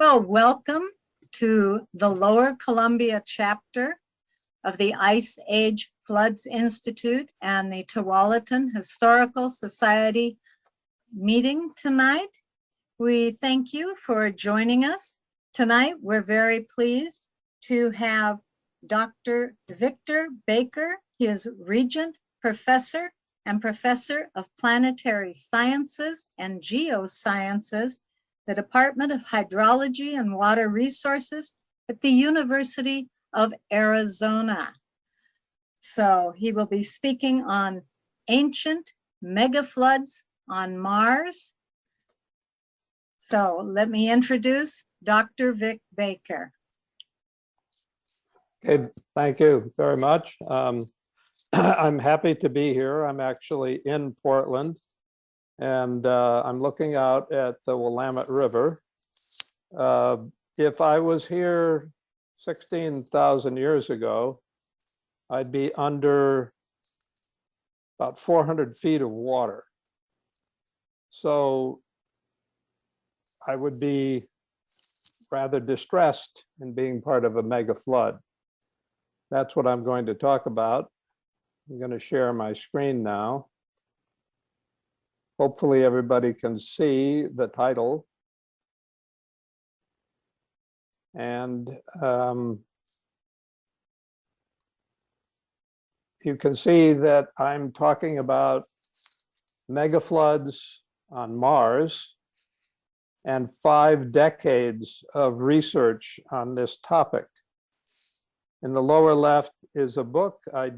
Well, welcome to the Lower Columbia chapter of the Ice Age Floods Institute and the Tualatin Historical Society meeting tonight. We thank you for joining us. Tonight, we're very pleased to have Dr. Victor Baker. He is Regent Professor and Professor of Planetary Sciences and Geosciences, the Department of Hydrology and Water Resources at the University of Arizona. So he will be speaking on ancient megafloods on Mars. So let me introduce Dr. Vic Baker. Okay, thank you very much. I'm happy to be here. I'm actually in Portland, and I'm looking out at the Willamette River. If I was here 16,000 years ago, I'd be under about 400 feet of water. So I would be rather distressed in being part of a mega flood. That's what I'm going to talk about. I'm going to share my screen now. Hopefully everybody can see the title. And you can see that I'm talking about megafloods on Mars and 5 decades of research on this topic. In the lower left is a book I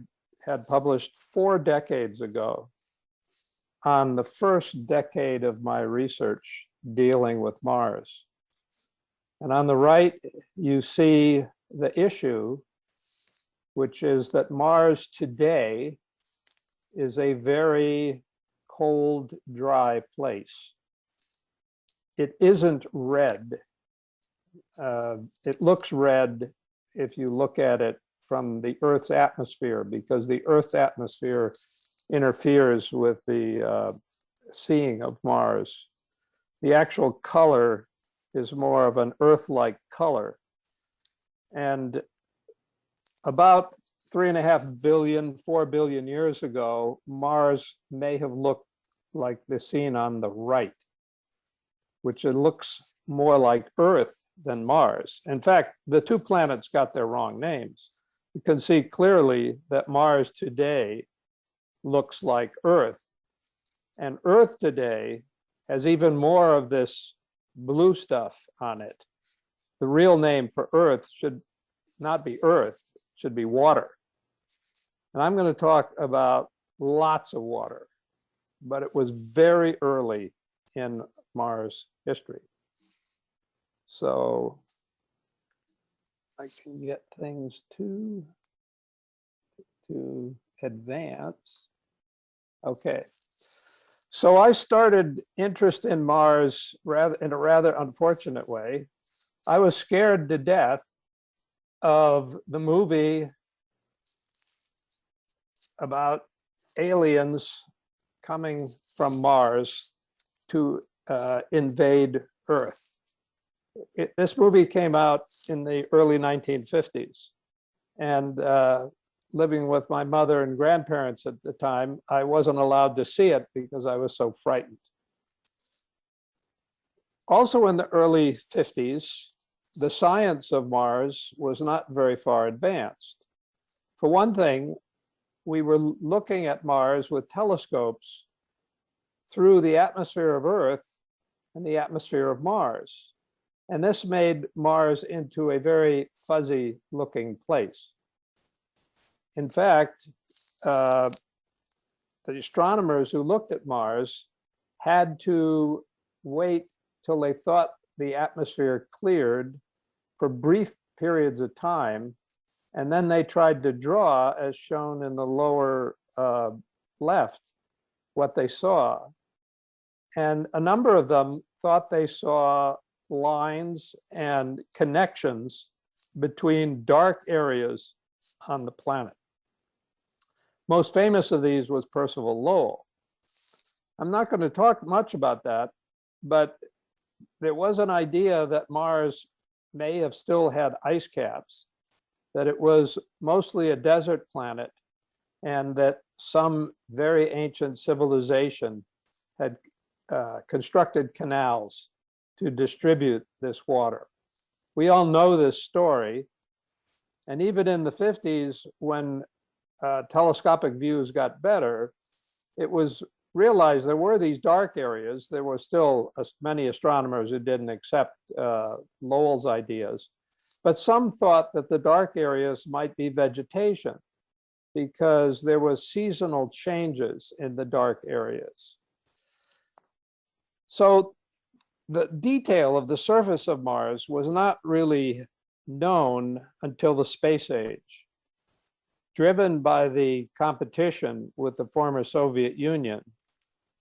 had published 4 decades ago on the first decade of my research dealing with Mars. And on the right, you see the issue, which is that Mars today is a very cold, dry place. It isn't red. It looks red if you look at it from the Earth's atmosphere, because the Earth's atmosphere interferes with the seeing of Mars. The actual color is more of an Earth-like color. And about 3.5 billion, 4 billion years ago, Mars may have looked like the scene on the right, which it looks more like Earth than Mars. In fact, the 2 planets got their wrong names. You can see clearly that Mars today looks like Earth. And Earth today has even more of this blue stuff on it. The real name for Earth should not be Earth, it should be water. And I'm going to talk about lots of water, but it was very early in Mars history. So I can get things to advance. Okay. So I started interest in Mars in a rather unfortunate way. I was scared to death of the movie about aliens coming from Mars to invade Earth. This movie came out in the early 1950s, and living with my mother and grandparents at the time, I wasn't allowed to see it because I was so frightened. Also in the early 50s, the science of Mars was not very far advanced. For one thing, we were looking at Mars with telescopes through the atmosphere of Earth and the atmosphere of Mars. And this made Mars into a very fuzzy looking place. In fact, the astronomers who looked at Mars had to wait till they thought the atmosphere cleared for brief periods of time. And then they tried to draw, as shown in the lower left, what they saw. And a number of them thought they saw lines and connections between dark areas on the planet. Most famous of these was Percival Lowell. I'm not going to talk much about that, but there was an idea that Mars may have still had ice caps, that it was mostly a desert planet, and that some very ancient civilization had constructed canals to distribute this water. We all know this story. And even in the 50s, when telescopic views got better, it was realized there were these dark areas. There were still many astronomers who didn't accept Lowell's ideas, but some thought that the dark areas might be vegetation because there was seasonal changes in the dark areas. So the detail of the surface of Mars was not really known until the space age, driven by the competition with the former Soviet Union,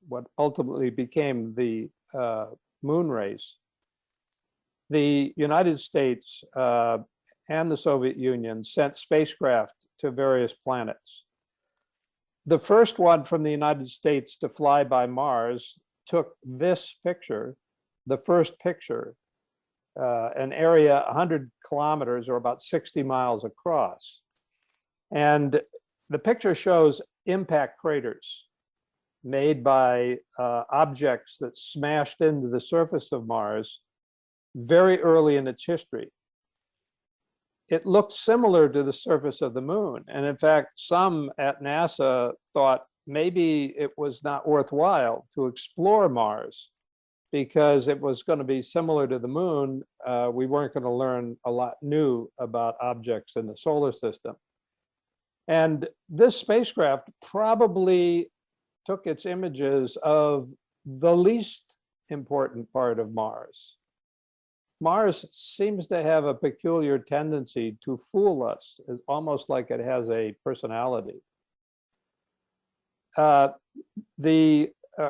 what ultimately became the moon race. The United States and the Soviet Union sent spacecraft to various planets. The first one from the United States to fly by Mars took this picture, the first picture, an area 100 kilometers or about 60 miles across. And the picture shows impact craters made by objects that smashed into the surface of Mars very early in its history. It looked similar to the surface of the moon. And in fact, some at NASA thought maybe it was not worthwhile to explore Mars because it was going to be similar to the moon. We weren't going to learn a lot new about objects in the solar system. And this spacecraft probably took its images of the least important part of Mars. Mars seems to have a peculiar tendency to fool us. It's almost like it has a personality. The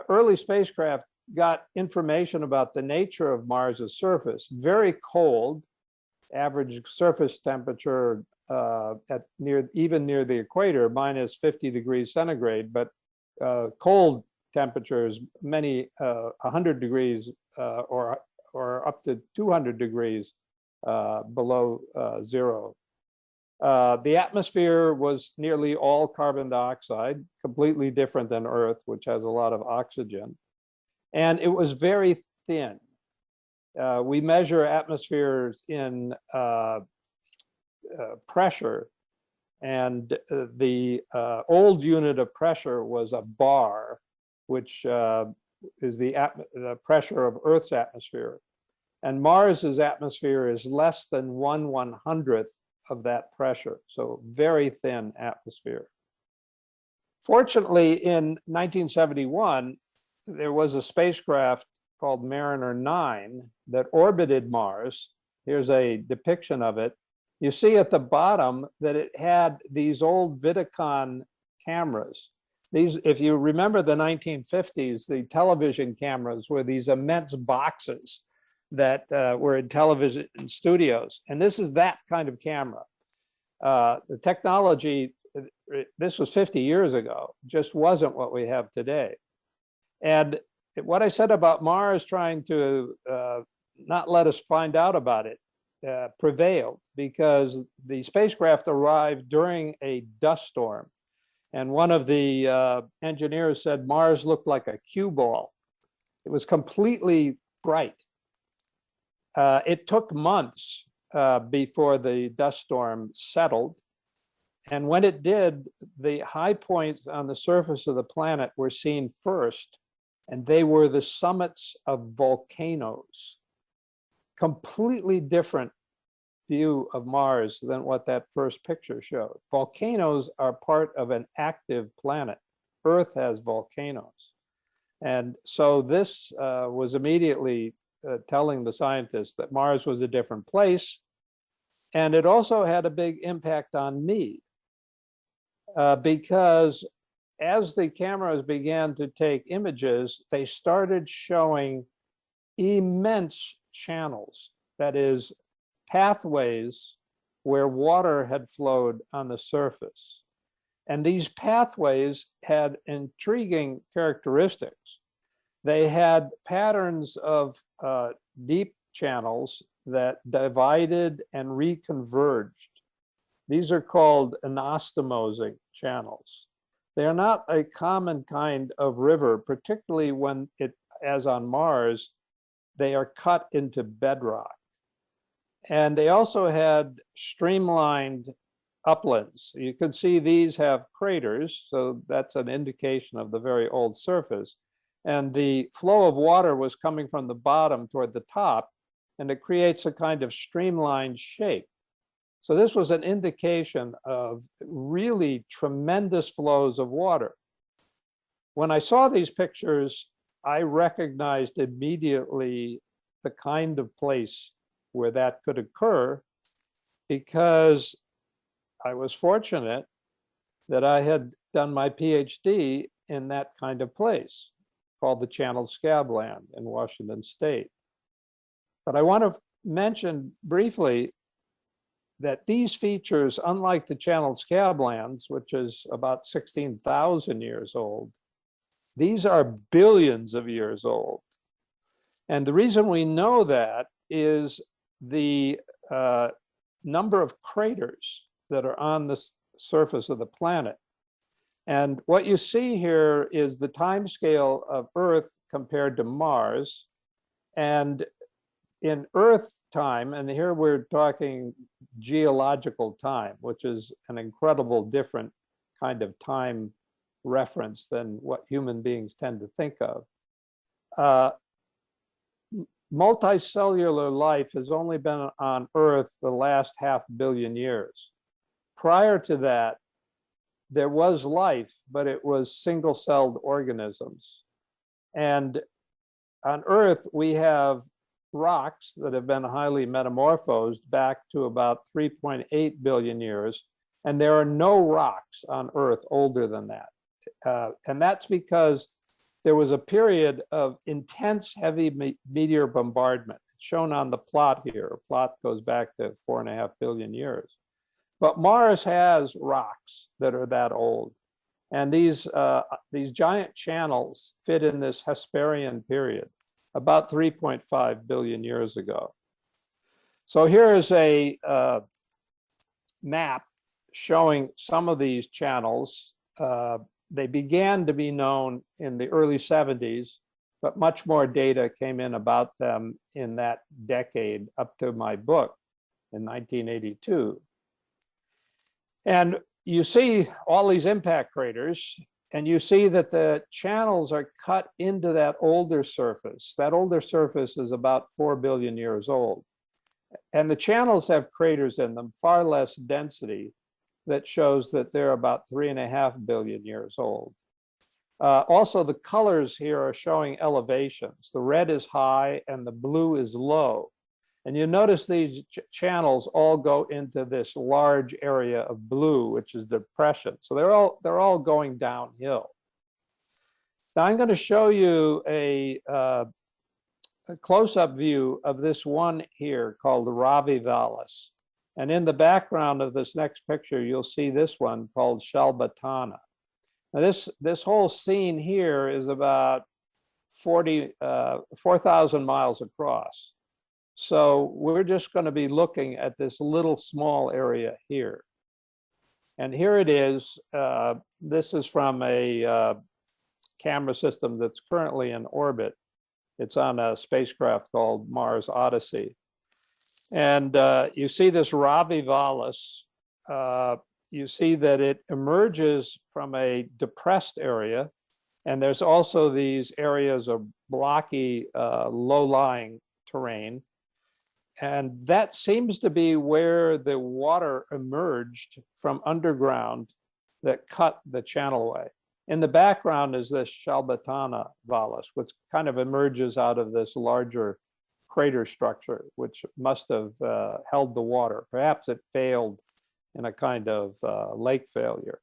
early spacecraft got information about the nature of Mars's surface. Very cold, average surface temperature even near the equator, minus 50 degrees centigrade, but cold temperatures, many 100 degrees or up to 200 degrees below zero. The atmosphere was nearly all carbon dioxide, completely different than Earth, which has a lot of oxygen. And it was very thin. We measure atmospheres in pressure, and the old unit of pressure was a bar, which is the pressure of Earth's atmosphere. And Mars's atmosphere is less than 1/100th of that pressure, so very thin atmosphere. Fortunately, in 1971, there was a spacecraft called Mariner 9 that orbited Mars. Here's a depiction of it. You see at the bottom that it had these old Vidicon cameras. These, if you remember the 1950s, the television cameras were these immense boxes that were in television studios. And this is that kind of camera. The technology, this was 50 years ago, just wasn't what we have today. And what I said about Mars trying to not let us find out about it prevailed, because the spacecraft arrived during a dust storm. And one of the engineers said Mars looked like a cue ball. It was completely bright. It took months before the dust storm settled. And when it did, the high points on the surface of the planet were seen first, and they were the summits of volcanoes. Completely different view of Mars than what that first picture showed. Volcanoes are part of an active planet. Earth has volcanoes. And so this was immediately telling the scientists that Mars was a different place. And it also had a big impact on me because as the cameras began to take images, they started showing immense channels, that is, pathways where water had flowed on the surface. And these pathways had intriguing characteristics. They had patterns of deep channels that divided and reconverged. These are called Anastomosic Channels. They are not a common kind of river, particularly when as on Mars, they are cut into bedrock. And they also had streamlined uplands. You can see these have craters, so that's an indication of the very old surface. And the flow of water was coming from the bottom toward the top, and it creates a kind of streamlined shape. So this was an indication of really tremendous flows of water. When I saw these pictures, I recognized immediately the kind of place where that could occur, because I was fortunate that I had done my PhD in that kind of place called the Channel Scabland in Washington State. But I want to mention briefly that these features, unlike the Channel Scablands, which is about 16,000 years old, these are billions of years old. And the reason we know that is the number of craters that are on the surface of the planet. And what you see here is the time scale of Earth compared to Mars. And in Earth time, and here we're talking geological time, which is an incredible different kind of time reference than what human beings tend to think of. Multicellular life has only been on Earth the last 500 million years. Prior to that, there was life, but it was single-celled organisms. And on Earth, we have rocks that have been highly metamorphosed back to about 3.8 billion years, and there are no rocks on Earth older than that. And that's because there was a period of intense heavy meteor bombardment. It's shown on the plot here. The plot goes back to 4.5 billion years. But Mars has rocks that are that old. And these giant channels fit in this Hesperian period, about 3.5 billion years ago. So here is a map showing some of these channels. They began to be known in the early 70s, but much more data came in about them in that decade up to my book in 1982. And you see all these impact craters, and you see that the channels are cut into that older surface. That older surface is about 4 billion years old. And the channels have craters in them, far less density, that shows that they're about 3.5 billion years old. Also, the colors here are showing elevations. The red is high and the blue is low. And you notice these channels all go into this large area of blue, which is depression. So they're all going downhill. Now I'm going to show you a close-up view of this one here called the Aries Vollis. And in the background of this next picture, you'll see this one called Shalbatana. Now this whole scene here is about 4,000 miles across. So we're just going to be looking at this little small area here. And here it is. This is from a camera system that's currently in orbit. It's on a spacecraft called Mars Odyssey. And you see this Aries Vollis. You see that it emerges from a depressed area. And there's also these areas of blocky, low-lying terrain. And that seems to be where the water emerged from underground that cut the channel away. In the background is this Shalbatana Vollis, which kind of emerges out of this larger crater structure, which must have held the water. Perhaps it failed in a kind of lake failure.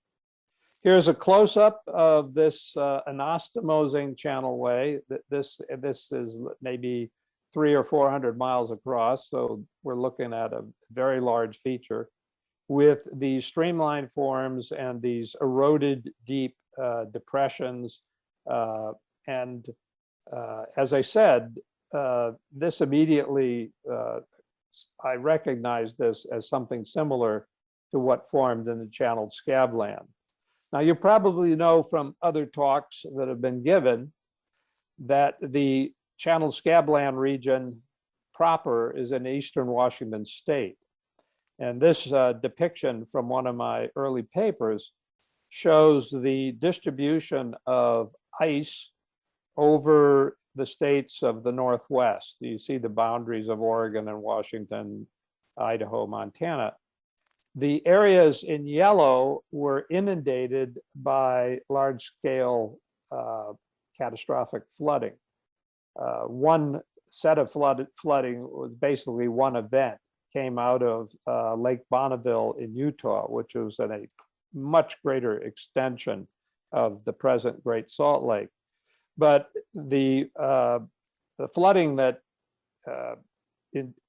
Here's a close-up of this Anastomosic Channelway. This is maybe 300 or 400 miles across, so we're looking at a very large feature with these streamline forms and these eroded deep depressions. As I said, this immediately, I recognize this as something similar to what formed in the channeled scabland. Now, you probably know from other talks that have been given that the channeled scabland region proper is in eastern Washington state. And this depiction from one of my early papers shows the distribution of ice over the states of the Northwest. You see the boundaries of Oregon and Washington, Idaho, Montana. The areas in yellow were inundated by large-scale catastrophic flooding. One set of flooding was basically one event, came out of Lake Bonneville in Utah, which was in a much greater extension of the present Great Salt Lake. But the flooding that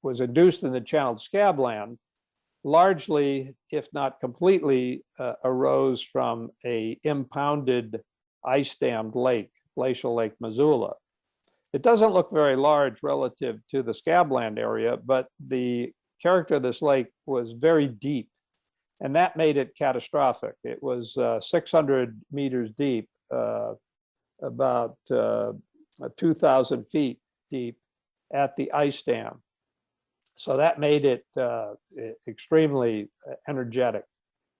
was induced in the channeled scabland largely, if not completely, arose from a impounded ice-dammed lake, Glacial Lake Missoula. It doesn't look very large relative to the scabland area, but the character of this lake was very deep, and that made it catastrophic. It was 600 meters deep, about 2,000 feet deep at the ice dam. So that made it extremely energetic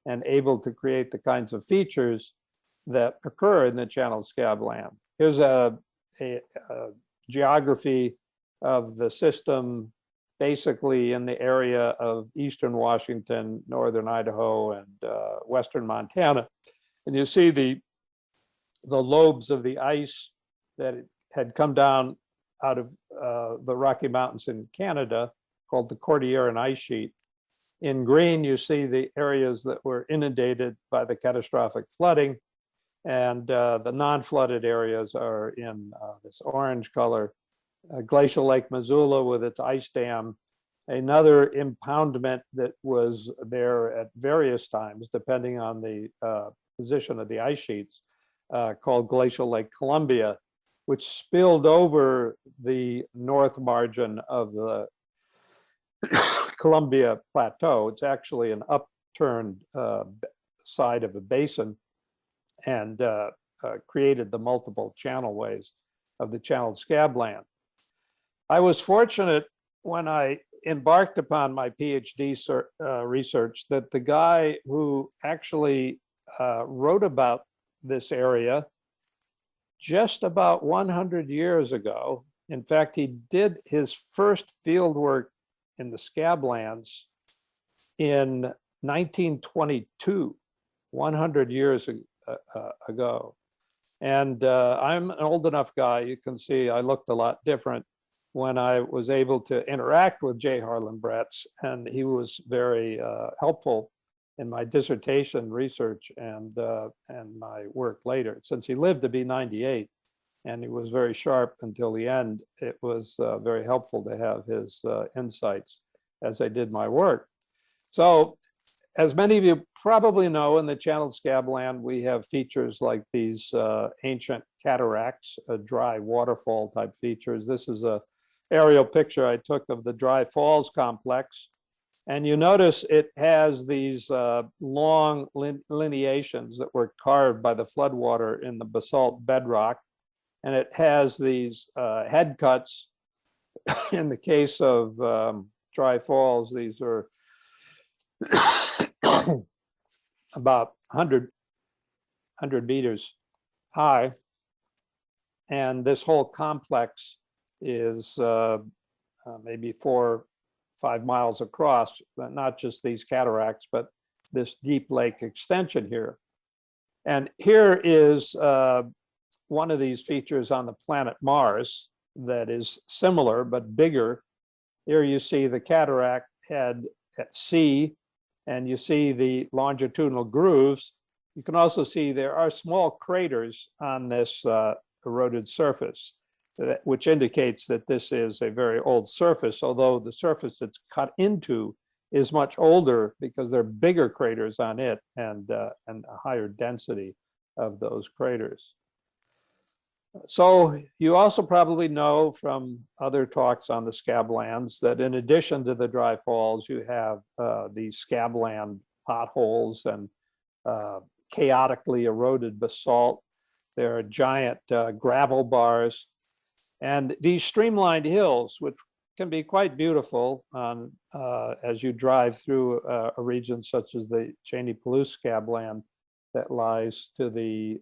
and able to create the kinds of features that occur in the channeled scabland. Here's a geography of the system, basically in the area of eastern Washington, northern Idaho, and western Montana. And you see the lobes of the ice that had come down out of the Rocky Mountains in Canada, called the Cordilleran ice sheet. In green, you see the areas that were inundated by the catastrophic flooding, and the non-flooded areas are in this orange color. Glacial Lake Missoula with its ice dam, another impoundment that was there at various times, depending on the position of the ice sheets, called Glacial Lake Columbia, which spilled over the north margin of the Columbia Plateau. It's actually an upturned side of a basin, and created the multiple channelways of the channeled scabland. I was fortunate when I embarked upon my PhD research that the guy who actually wrote about this area just about 100 years ago, in fact, he did his first field work in the scablands in 1922, 100 years ago. And I'm an old enough guy, you can see I looked a lot different when I was able to interact with J. Harlan Bretz, and he was very helpful in my dissertation research and my work later. Since he lived to be 98, and he was very sharp until the end, it was very helpful to have his insights as I did my work. So, as many of you probably know, in the channeled scabland, we have features like these ancient cataracts, dry waterfall type features. This is a aerial picture I took of the Dry Falls complex. And you notice it has these long lineations that were carved by the floodwater in the basalt bedrock. And it has these head cuts. In the case of Dry Falls, these are about 100 meters high. And this whole complex is maybe 4 or 5 miles across, but not just these cataracts, but this deep lake extension here. And here is one of these features on the planet Mars that is similar but bigger. Here you see the cataract head at sea, and you see the longitudinal grooves. You can also see there are small craters on this eroded surface, which indicates that this is a very old surface, although the surface it's cut into is much older because there are bigger craters on it and a higher density of those craters. So you also probably know from other talks on the scablands that in addition to the dry falls, you have these scabland potholes and chaotically eroded basalt. There are giant gravel bars. And these streamlined hills, which can be quite beautiful on, as you drive through a region such as the Cheney-Palouse scabland that lies to the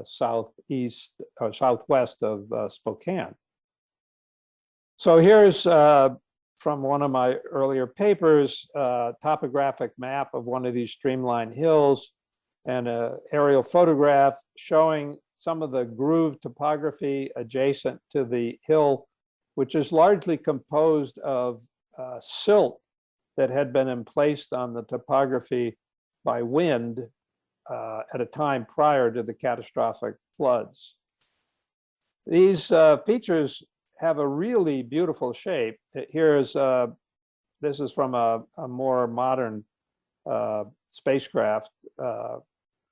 southeast or southwest of Spokane. So here's from one of my earlier papers, topographic map of one of these streamlined hills and an aerial photograph showing some of the groove topography adjacent to the hill, which is largely composed of silt that had been emplaced on the topography by wind at a time prior to the catastrophic floods. These features have a really beautiful shape. Here's, this is from a more modern spacecraft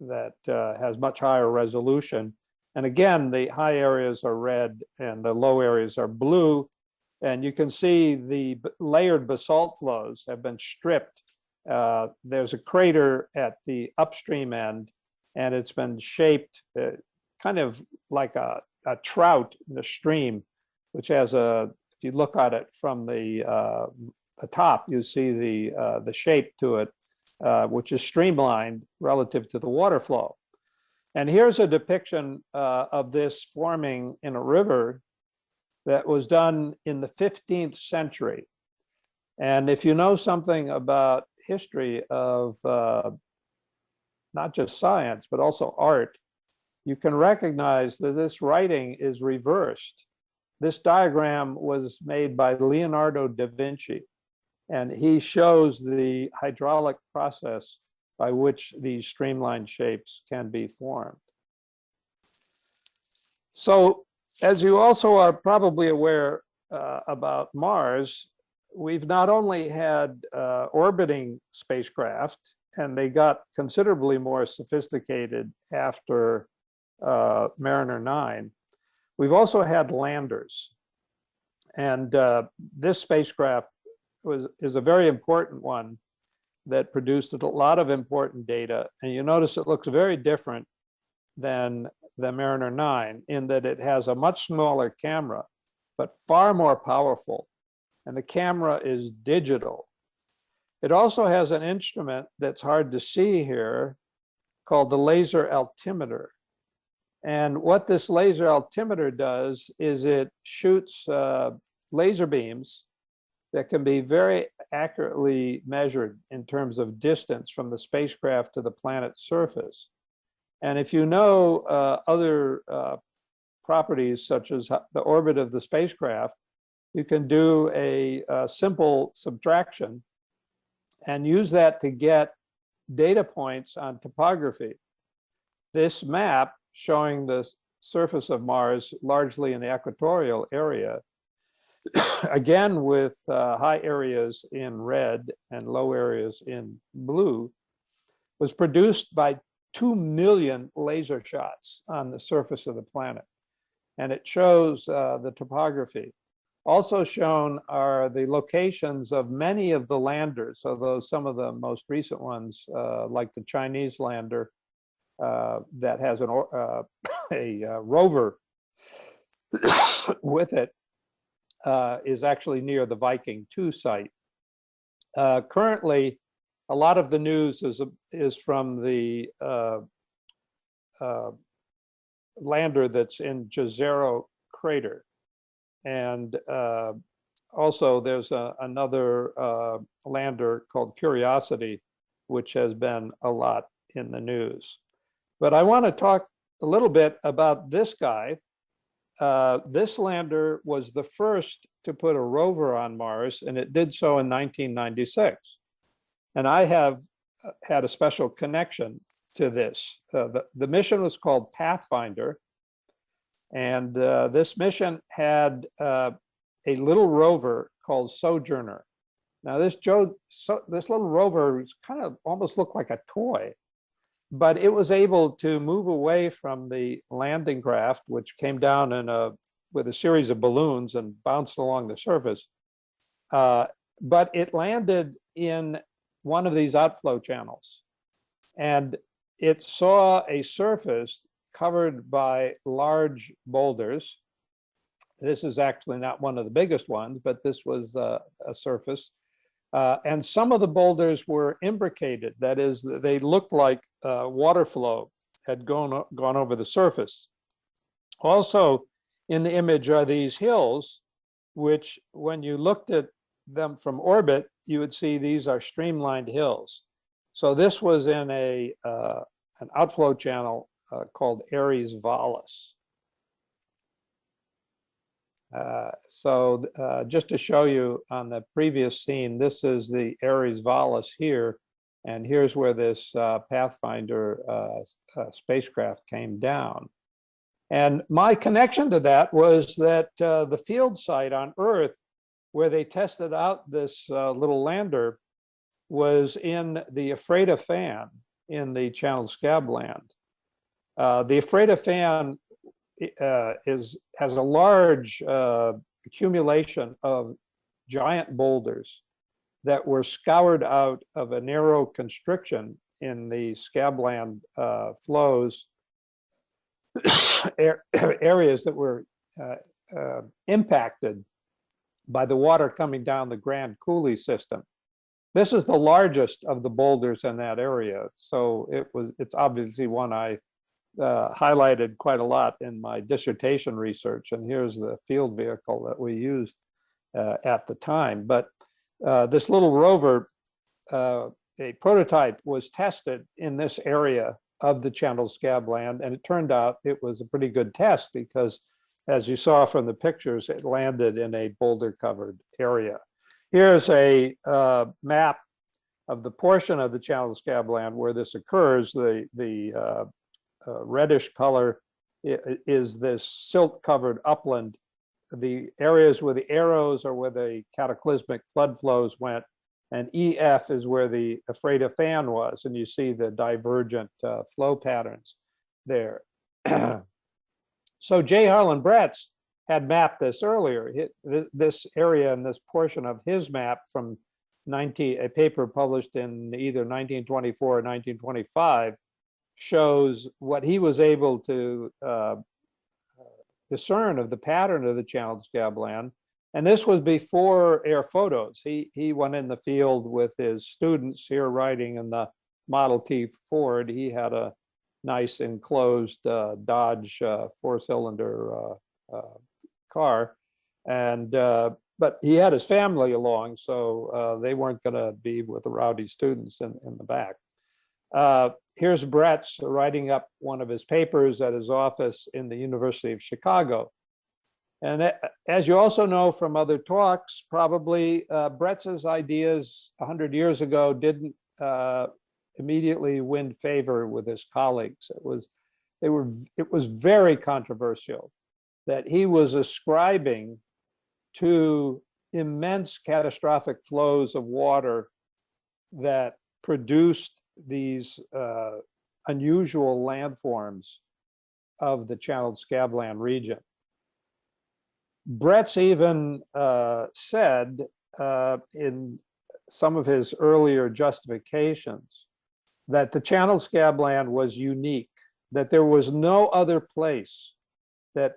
that has much higher resolution. And again, the high areas are red and the low areas are blue. And you can see the layered basalt flows have been stripped. There's a crater at the upstream end, and it's been shaped kind of like a trout in the stream, which has a, if you look at it from the top, you see the shape to it, which is streamlined relative to the water flow. And here's a depiction of this forming in a river that was done in the 15th century. And if you know something about history of not just science, but also art, you can recognize that this writing is reversed. This diagram was made by Leonardo da Vinci, and he shows the hydraulic process by which these streamlined shapes can be formed. So, as you also are probably aware about Mars, we've not only had orbiting spacecraft, and they got considerably more sophisticated after Mariner 9, we've also had landers. And this spacecraft is a very important one that produced a lot of important data. And you notice it looks very different than the Mariner 9 in that it has a much smaller camera, but far more powerful. And the camera is digital. It also has an instrument that's hard to see here called the laser altimeter. And what this laser altimeter does is it shoots laser beams that can be very accurately measured in terms of distance from the spacecraft to the planet's surface. And if you know other properties such as the orbit of the spacecraft, you can do a simple subtraction and use that to get data points on topography. This map showing the surface of Mars largely in the equatorial area, again with high areas in red and low areas in blue, was produced by 2 million laser shots on the surface of the planet. And it shows the topography. Also shown are the locations of many of the landers, although some of the most recent ones, like the Chinese lander that has a rover with it, is actually near the Viking 2 site. Currently, a lot of the news is from the lander that's in Jezero crater. And also there's another lander called Curiosity, which has been a lot in the news. But I want to talk a little bit about this guy. This lander was the first to put a rover on Mars, and it did so in 1996. And I have had a special connection to this. The mission was called Pathfinder. And this mission had a little rover called Sojourner. Now this little rover kind of almost looked like a toy. but it was able to move away from the landing craft, which came down with a series of balloons and bounced along the surface. But it landed in one of these outflow channels, and it saw a surface covered by large boulders. This is actually not one of the biggest ones, but this was a surface. And some of the boulders were imbricated. That is, they looked like water flow had gone over the surface. Also in the image are these hills, which when you looked at them from orbit, you would see these are streamlined hills. So this was in an outflow channel called Aries Vollis. Just to show you on the previous scene, this is the Aries Vollis here, and here's where this Pathfinder spacecraft came down. And my connection to that was that the field site on Earth, where they tested out this little lander, was in the Strait Fan in the Channel Scabland. The Strait Fan has a large accumulation of giant boulders that were scoured out of a narrow constriction in the Scabland flows, areas that were impacted by the water coming down the Grand Coulee system. This is the largest of the boulders in that area, so it's obviously one I highlighted quite a lot in my dissertation research, and here's the field vehicle that we used at the time. But this little rover, a prototype, was tested in this area of the Channel Scabland, and it turned out it was a pretty good test because, as you saw from the pictures, it landed in a boulder-covered area. Here's a map of the portion of the Channel Scabland where this occurs. The reddish color is this silt-covered upland. The areas where the arrows are where the cataclysmic flood flows went, and EF is where the Strait Fan was, and you see the divergent flow patterns there. So J. Harlan Bretz had mapped this earlier. This area and this portion of his map from a paper published in either 1924 or 1925 shows what he was able to discern of the pattern of the Channel Scabland. And this was before air photos. He went in the field with his students here riding in the Model T Ford. He had a nice enclosed Dodge four-cylinder car, and but he had his family along, so they weren't going to be with the rowdy students in the back. Here's Bretz writing up one of his papers at his office in the University of Chicago. And as you also know from other talks, probably Bretz's ideas 100 years ago didn't immediately win favor with his colleagues. It was very controversial that he was ascribing to immense catastrophic flows of water that produced these unusual landforms of the Channel Scabland region. Bretz even said in some of his earlier justifications that the Channel Scabland was unique, that there was no other place that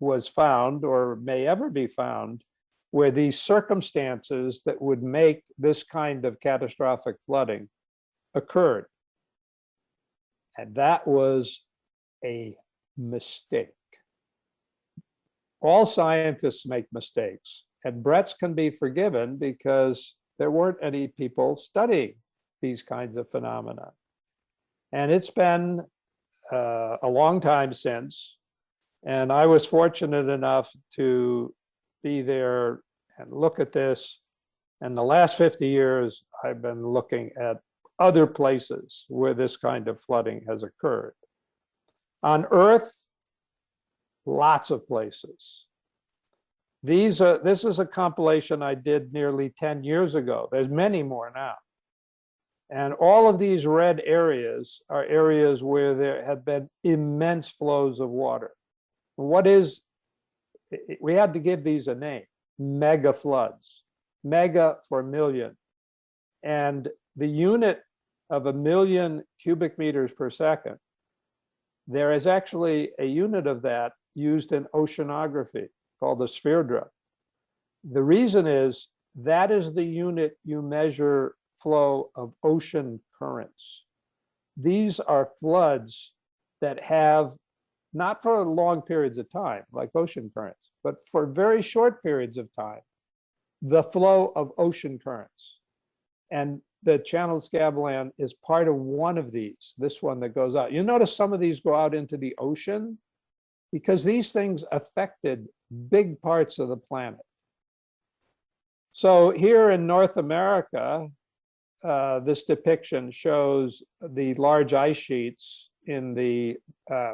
was found or may ever be found where these circumstances that would make this kind of catastrophic flooding occurred. And that was a mistake. All scientists make mistakes, and Bretz can be forgiven because there weren't any people studying these kinds of phenomena. And it's been a long time since, and I was fortunate enough to be there and look at this. And the last 50 years, I've been looking at other places where this kind of flooding has occurred. On Earth, lots of places. This is a compilation I did nearly 10 years ago. There's many more now. And all of these red areas are areas where there have been immense flows of water. What is, we had to give these a name, mega floods. Mega for million. And the unit of 1,000,000 cubic meters per second, there is actually a unit of that used in oceanography called the sphere. The reason is that is the unit you measure flow of ocean currents. These are floods that have, not for long periods of time, like ocean currents, but for very short periods of time, the flow of ocean currents. And the Channel Scabland is part of one of these, this one that goes out. You notice some of these go out into the ocean because these things affected big parts of the planet. So here in North America, this depiction shows the large ice sheets. In the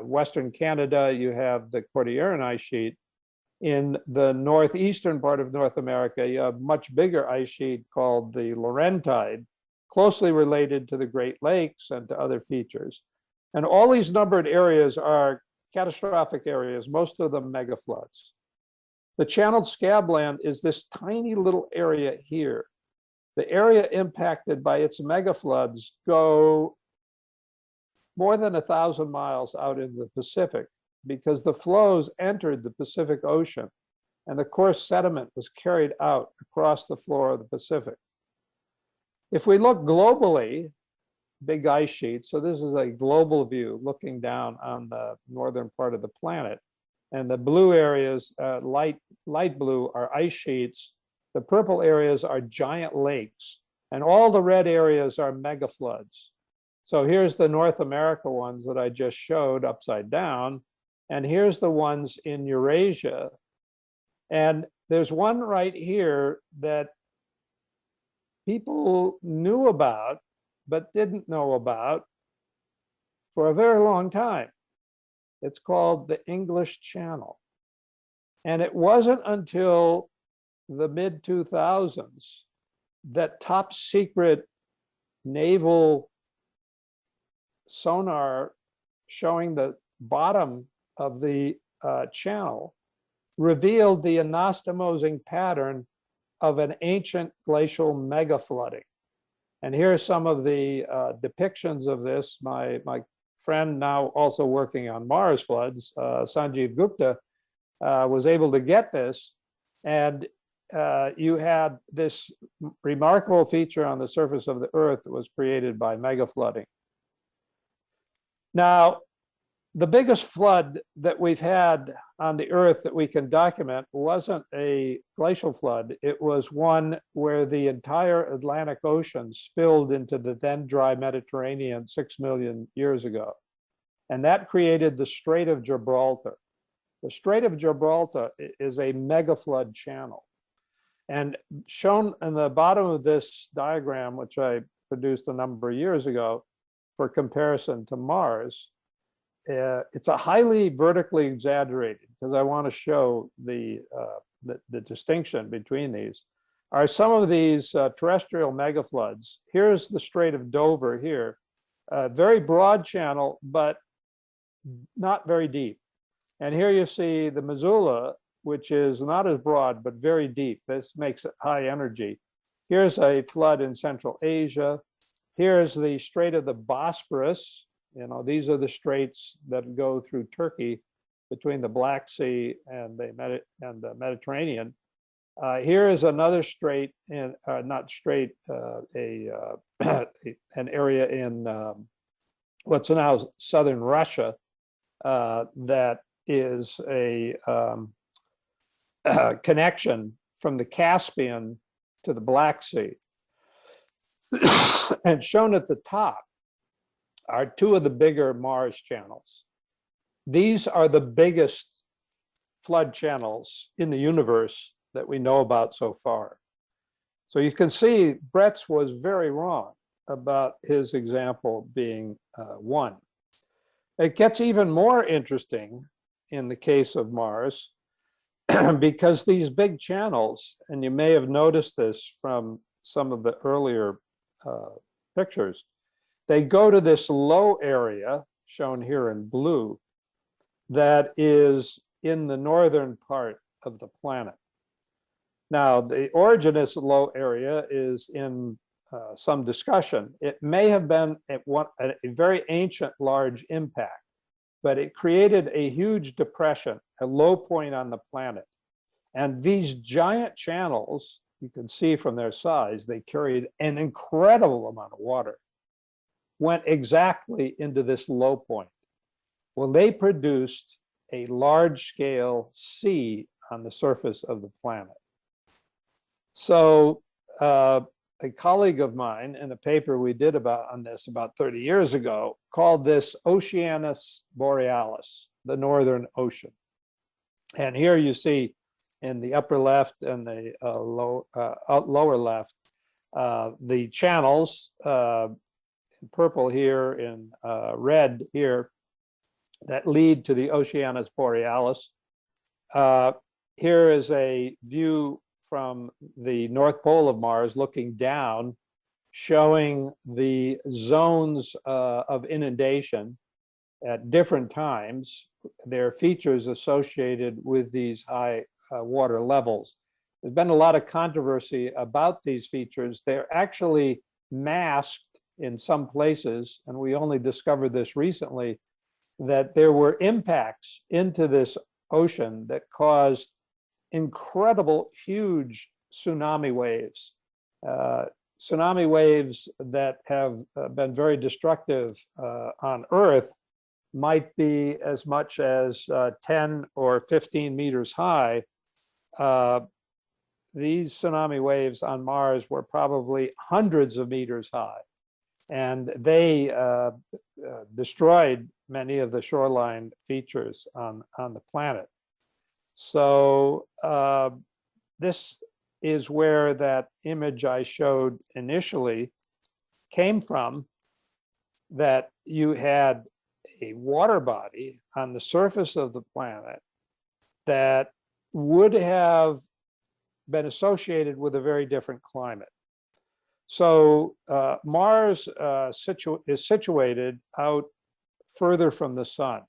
Western Canada, you have the Cordilleran ice sheet. In the northeastern part of North America, you have a much bigger ice sheet called the Laurentide, closely related to the Great Lakes and to other features. And all these numbered areas are catastrophic areas, most of them mega floods. The Channel Scabland is this tiny little area here. The area impacted by its mega floods go more than 1,000 miles out in the Pacific because the flows entered the Pacific Ocean and the coarse sediment was carried out across the floor of the Pacific. If we look globally, big ice sheet, so this is a global view looking down on the northern part of the planet. And the blue areas, light blue, are ice sheets. The purple areas are giant lakes. And all the red areas are mega floods. So here's the North America ones that I just showed upside down. And here's the ones in Eurasia. And there's one right here that people knew about, but didn't know about for a very long time. It's called the English Channel. And it wasn't until the mid-2000s that top secret naval sonar showing the bottom of the channel revealed the anastomosing pattern of an ancient glacial mega flooding. And here are some of the depictions of this. My friend, now also working on Mars floods, Sanjeev Gupta, was able to get this. And you had this remarkable feature on the surface of the Earth that was created by mega flooding. Now, the biggest flood that we've had on the Earth that we can document wasn't a glacial flood. It was one where the entire Atlantic Ocean spilled into the then dry Mediterranean 6 million years ago. And that created the Strait of Gibraltar. The Strait of Gibraltar is a mega flood channel. And shown in the bottom of this diagram, which I produced a number of years ago for comparison to Mars, it's a highly vertically exaggerated, because I want to show the distinction between these, are some of these terrestrial megafloods. Here's the Strait of Dover here, a very broad channel, but not very deep. And here you see the Missoula, which is not as broad, but very deep. This makes it high energy. Here's a flood in Central Asia. Here's the Strait of the Bosporus. You know, these are the straits that go through Turkey between the Black Sea and the Mediterranean. Here is another strait, in, not strait, an area in what's now southern Russia that is a connection from the Caspian to the Black Sea. And shown at the top are two of the bigger Mars channels. These are the biggest flood channels in the universe that we know about so far. So you can see Brett's was very wrong about his example being one. It gets even more interesting in the case of Mars because these big channels, and you may have noticed this from some of the earlier pictures. They go to this low area, shown here in blue, that is in the northern part of the planet. Now, the origin of this low area is in some discussion. It may have been a very ancient large impact, but it created a huge depression, a low point on the planet. And these giant channels, you can see from their size, they carried an incredible amount of water, went exactly into this low point. Well, they produced a large-scale sea on the surface of the planet. So a colleague of mine in a paper we did on this about 30 years ago called this Oceanus Borealis, the Northern Ocean. And here you see in the upper left and the lower left, the channels, in purple here, in red here, that lead to the Oceanus Borealis. Here is a view from the North Pole of Mars looking down, showing the zones of inundation at different times. There are features associated with these high water levels. There's been a lot of controversy about these features. They're actually masked in some places, and we only discovered this recently, that there were impacts into this ocean that caused incredible, huge tsunami waves. Tsunami waves that have been very destructive on Earth might be as much as 10 or 15 meters high. These tsunami waves on Mars were probably hundreds of meters high, and they destroyed many of the shoreline features on the planet. So this is where that image I showed initially came from, that you had a water body on the surface of the planet that would have been associated with a very different climate. So Mars is situated out further from the sun.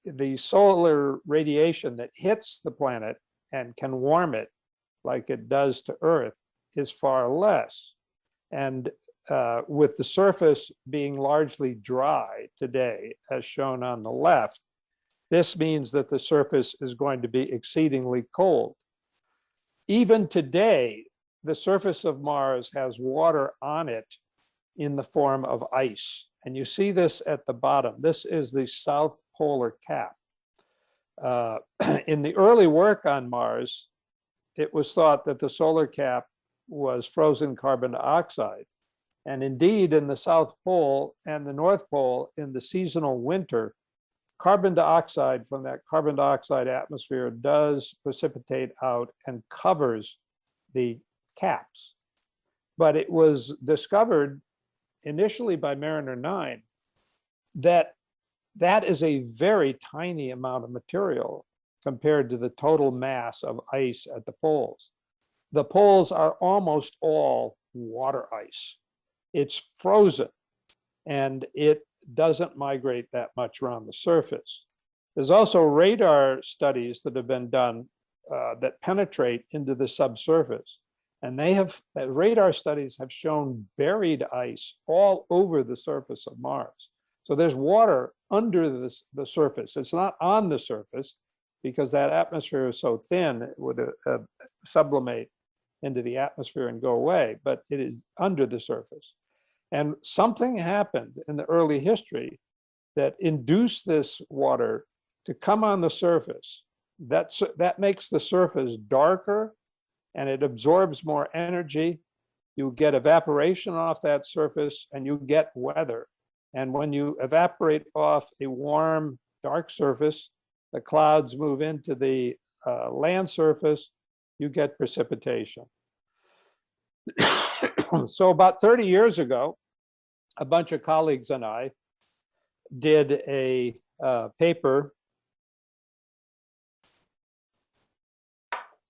The solar radiation that hits the planet and can warm it like it does to Earth is far less. And with the surface being largely dry today, as shown on the left, this means that the surface is going to be exceedingly cold. Even today, the surface of Mars has water on it in the form of ice. And you see this at the bottom. This is the South Polar Cap. In the early work on Mars, it was thought that the solar cap was frozen carbon dioxide. And indeed, in the South Pole and the North Pole, in the seasonal winter, carbon dioxide from that carbon dioxide atmosphere does precipitate out and covers the caps. But it was discovered initially by Mariner 9 that that is a very tiny amount of material compared to the total mass of ice at the poles. The poles are almost all water ice. It's frozen, and it doesn't migrate that much around the surface. There's also radar studies that have been done that penetrate into the subsurface. And radar studies have shown buried ice all over the surface of Mars. So there's water under the surface. It's not on the surface because that atmosphere is so thin, it would sublimate into the atmosphere and go away, but it is under the surface. And something happened in the early history that induced this water to come on the surface. That makes the surface darker, and it absorbs more energy. You get evaporation off that surface, and you get weather. And when you evaporate off a warm, dark surface, the clouds move into the land surface, you get precipitation. So about 30 years ago, a bunch of colleagues and I did a paper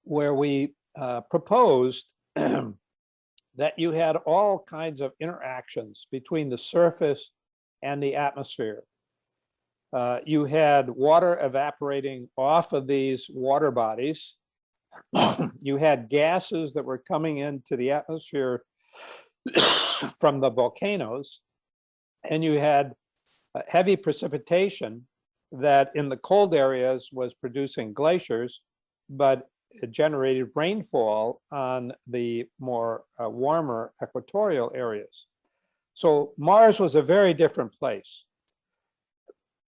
where we proposed that that you had all kinds of interactions between the surface and the atmosphere. You had water evaporating off of these water bodies. You had gases that were coming into the atmosphere from the volcanoes, and you had heavy precipitation that in the cold areas was producing glaciers, but it generated rainfall on the more warmer equatorial areas. So Mars was a very different place.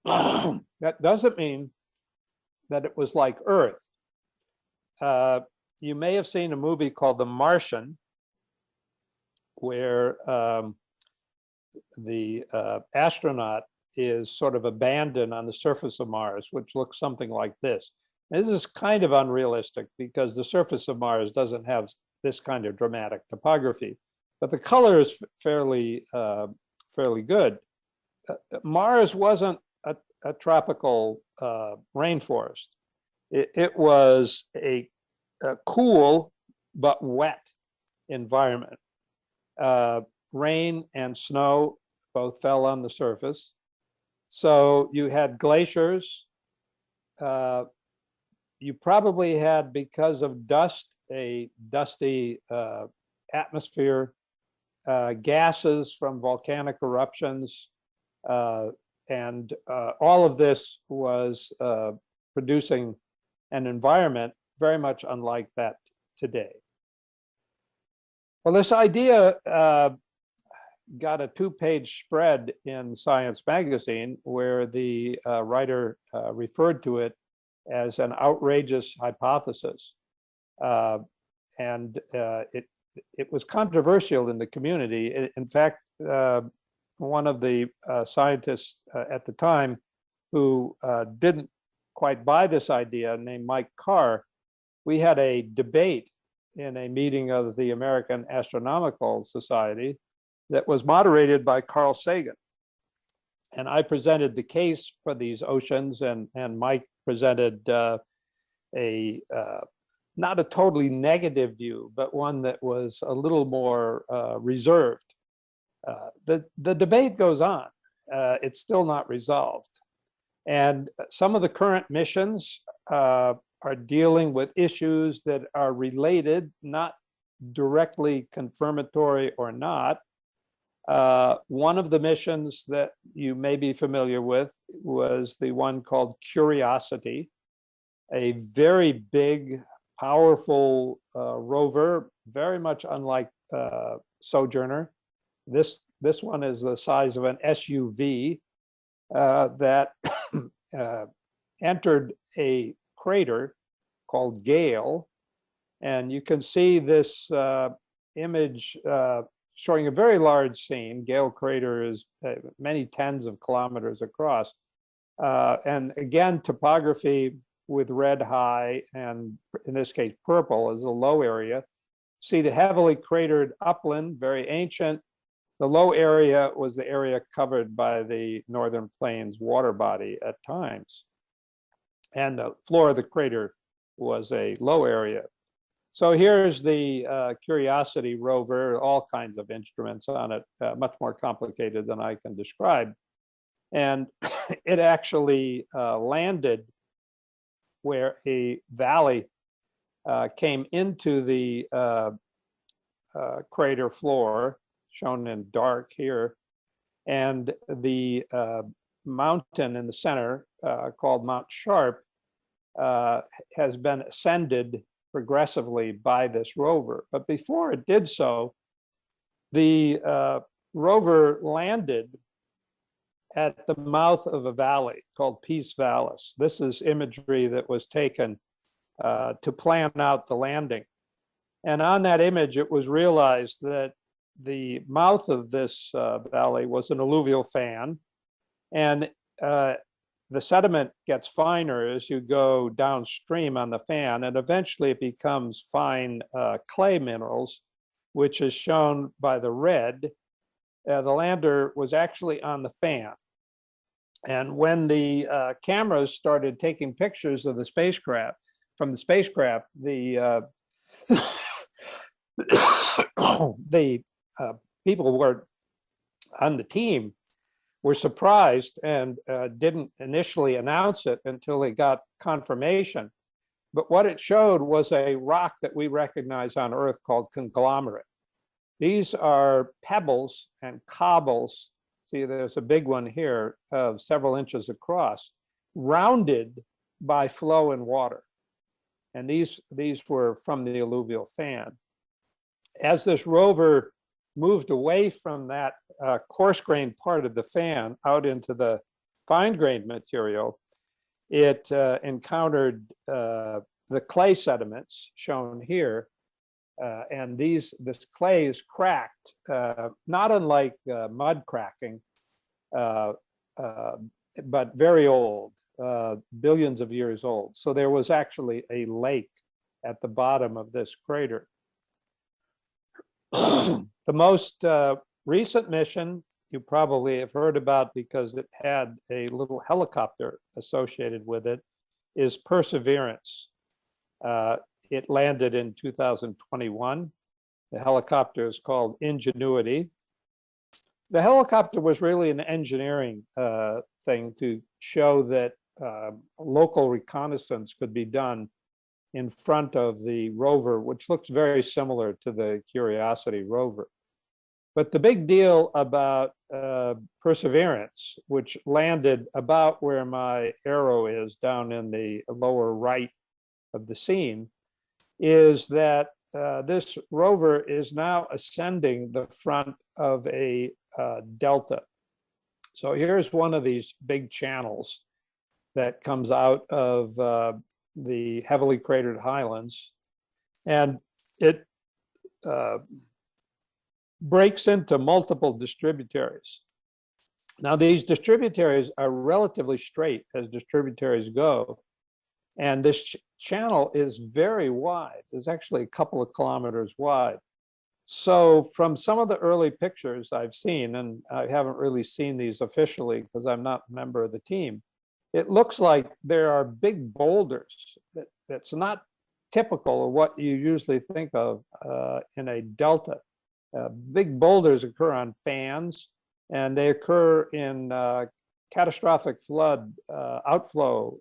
That doesn't mean that it was like Earth. You may have seen a movie called The Martian, where the astronaut is sort of abandoned on the surface of Mars, which looks something like this. This is kind of unrealistic because the surface of Mars doesn't have this kind of dramatic topography, but the color is fairly good. Mars wasn't a tropical rainforest. It was a cool but wet environment. Rain and snow both fell on the surface. So you had glaciers. You probably had, because of dust, a dusty atmosphere, gases from volcanic eruptions, and all of this was producing an environment very much unlike that today. Well, this idea got a 2-page spread in Science magazine where the writer referred to it as an outrageous hypothesis. And it was controversial in the community. In fact, one of the scientists at the time who didn't quite buy this idea, named Mike Carr, we had a debate in a meeting of the American Astronomical Society that was moderated by Carl Sagan. And I presented the case for these oceans, and Mike presented not a totally negative view, but one that was a little more reserved. The debate goes on. It's still not resolved. And some of the current missions are dealing with issues that are related, not directly confirmatory or not. One of the missions that you may be familiar with was the one called Curiosity, a very big, powerful rover, very much unlike Sojourner. This one is the size of an SUV that entered a crater called Gale. And you can see this image showing a very large scene. Gale crater is many tens of kilometers across. And again, topography with red high, and in this case, purple is a low area. See the heavily cratered upland, very ancient. The low area was the area covered by the Northern Plains water body at times. And the floor of the crater was a low area. So here's the Curiosity rover, all kinds of instruments on it, much more complicated than I can describe. And it actually landed where a valley came into the crater floor, shown in dark here. And the mountain in the center, called Mount Sharp, has been ascended progressively by this rover. But before it did so, the rover landed at the mouth of a valley called Peace Vallis. This is imagery that was taken to plan out the landing. And on that image, it was realized that the mouth of this valley was an alluvial fan, and the sediment gets finer as you go downstream on the fan, and eventually it becomes fine clay minerals, which is shown by the red. The lander was actually on the fan. And when the cameras started taking pictures of the spacecraft, from the spacecraft, the The people were on the team were surprised and didn't initially announce it until they got confirmation. But what it showed was a rock that we recognize on Earth called conglomerate. These are pebbles and cobbles. See, there's a big one here of several inches across, rounded by flow and water. And these were from the alluvial fan. As this rover moved away from that coarse-grained part of the fan out into the fine-grained material, it encountered the clay sediments shown here. And this clay is cracked, not unlike mud cracking, but very old, billions of years old. So there was actually a lake at the bottom of this crater. The most recent mission you probably have heard about because it had a little helicopter associated with it is Perseverance. It landed in 2021. The helicopter is called Ingenuity. The helicopter was really an engineering thing to show that local reconnaissance could be done in front of the rover, which looks very similar to the Curiosity rover. But the big deal about Perseverance, which landed about where my arrow is down in the lower right of the scene, is that this rover is now ascending the front of a delta. So here's one of these big channels that comes out of the heavily cratered highlands, and it breaks into multiple distributaries. Now, these distributaries are relatively straight as distributaries go, and this channel is very wide. It's actually a couple of kilometers wide. So from some of the early pictures I've seen, and I haven't really seen these officially because I'm not a member of the team, it looks like there are big boulders that's not typical of what you usually think of in a delta. Big boulders occur on fans, and they occur in catastrophic flood outflow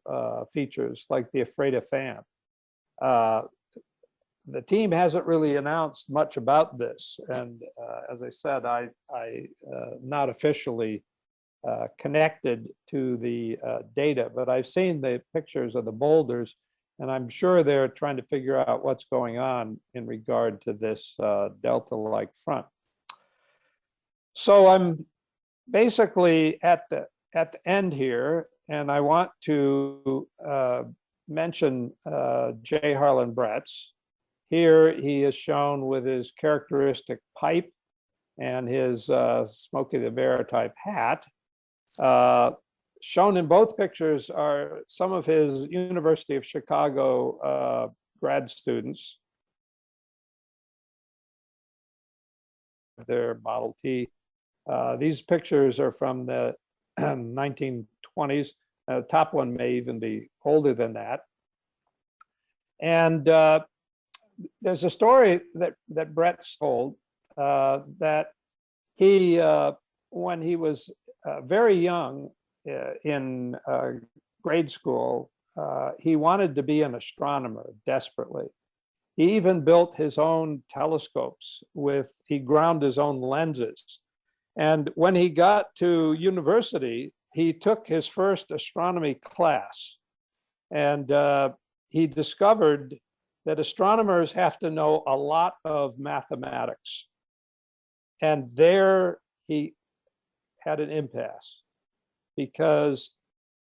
features like the Ephrata fan. The team hasn't really announced much about this, and as I said, I not officially connected to the data, but I've seen the pictures of the boulders, and I'm sure they're trying to figure out what's going on in regard to this delta-like front. So I'm basically at the end here, and I want to mention J. Harlan Bretz. Here he is shown with his characteristic pipe and his Smokey the Bear type hat. Shown in both pictures are some of his University of Chicago grad students. Their Model T. These pictures are from the 1920s. The top one may even be older than that. And there's a story that Brett told that he, when he was very young in grade school, he wanted to be an astronomer desperately. He even built his own telescopes he ground his own lenses. And when he got to university, he took his first astronomy class. And he discovered that astronomers have to know a lot of mathematics. And there he had an impasse, because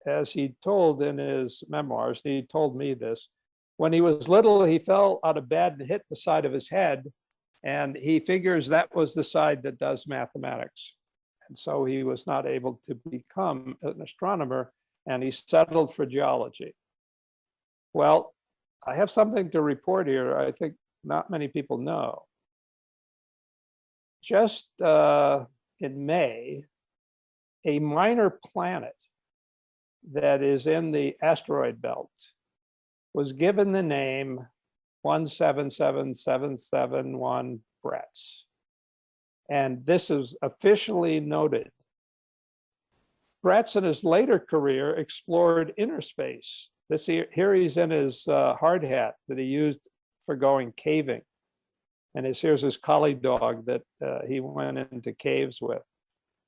as he told in his memoirs, he told me this, when he was little, he fell out of bed and hit the side of his head, and he figures that was the side that does mathematics. And so he was not able to become an astronomer, and he settled for geology. Well, I have something to report here I think not many people know. Just in May, a minor planet that is in the asteroid belt was given the name 177771 Bretts. And this is officially noted. Bretts in his later career explored inner space. Here he's in his hard hat that he used for going caving. And here's his collie dog that he went into caves with.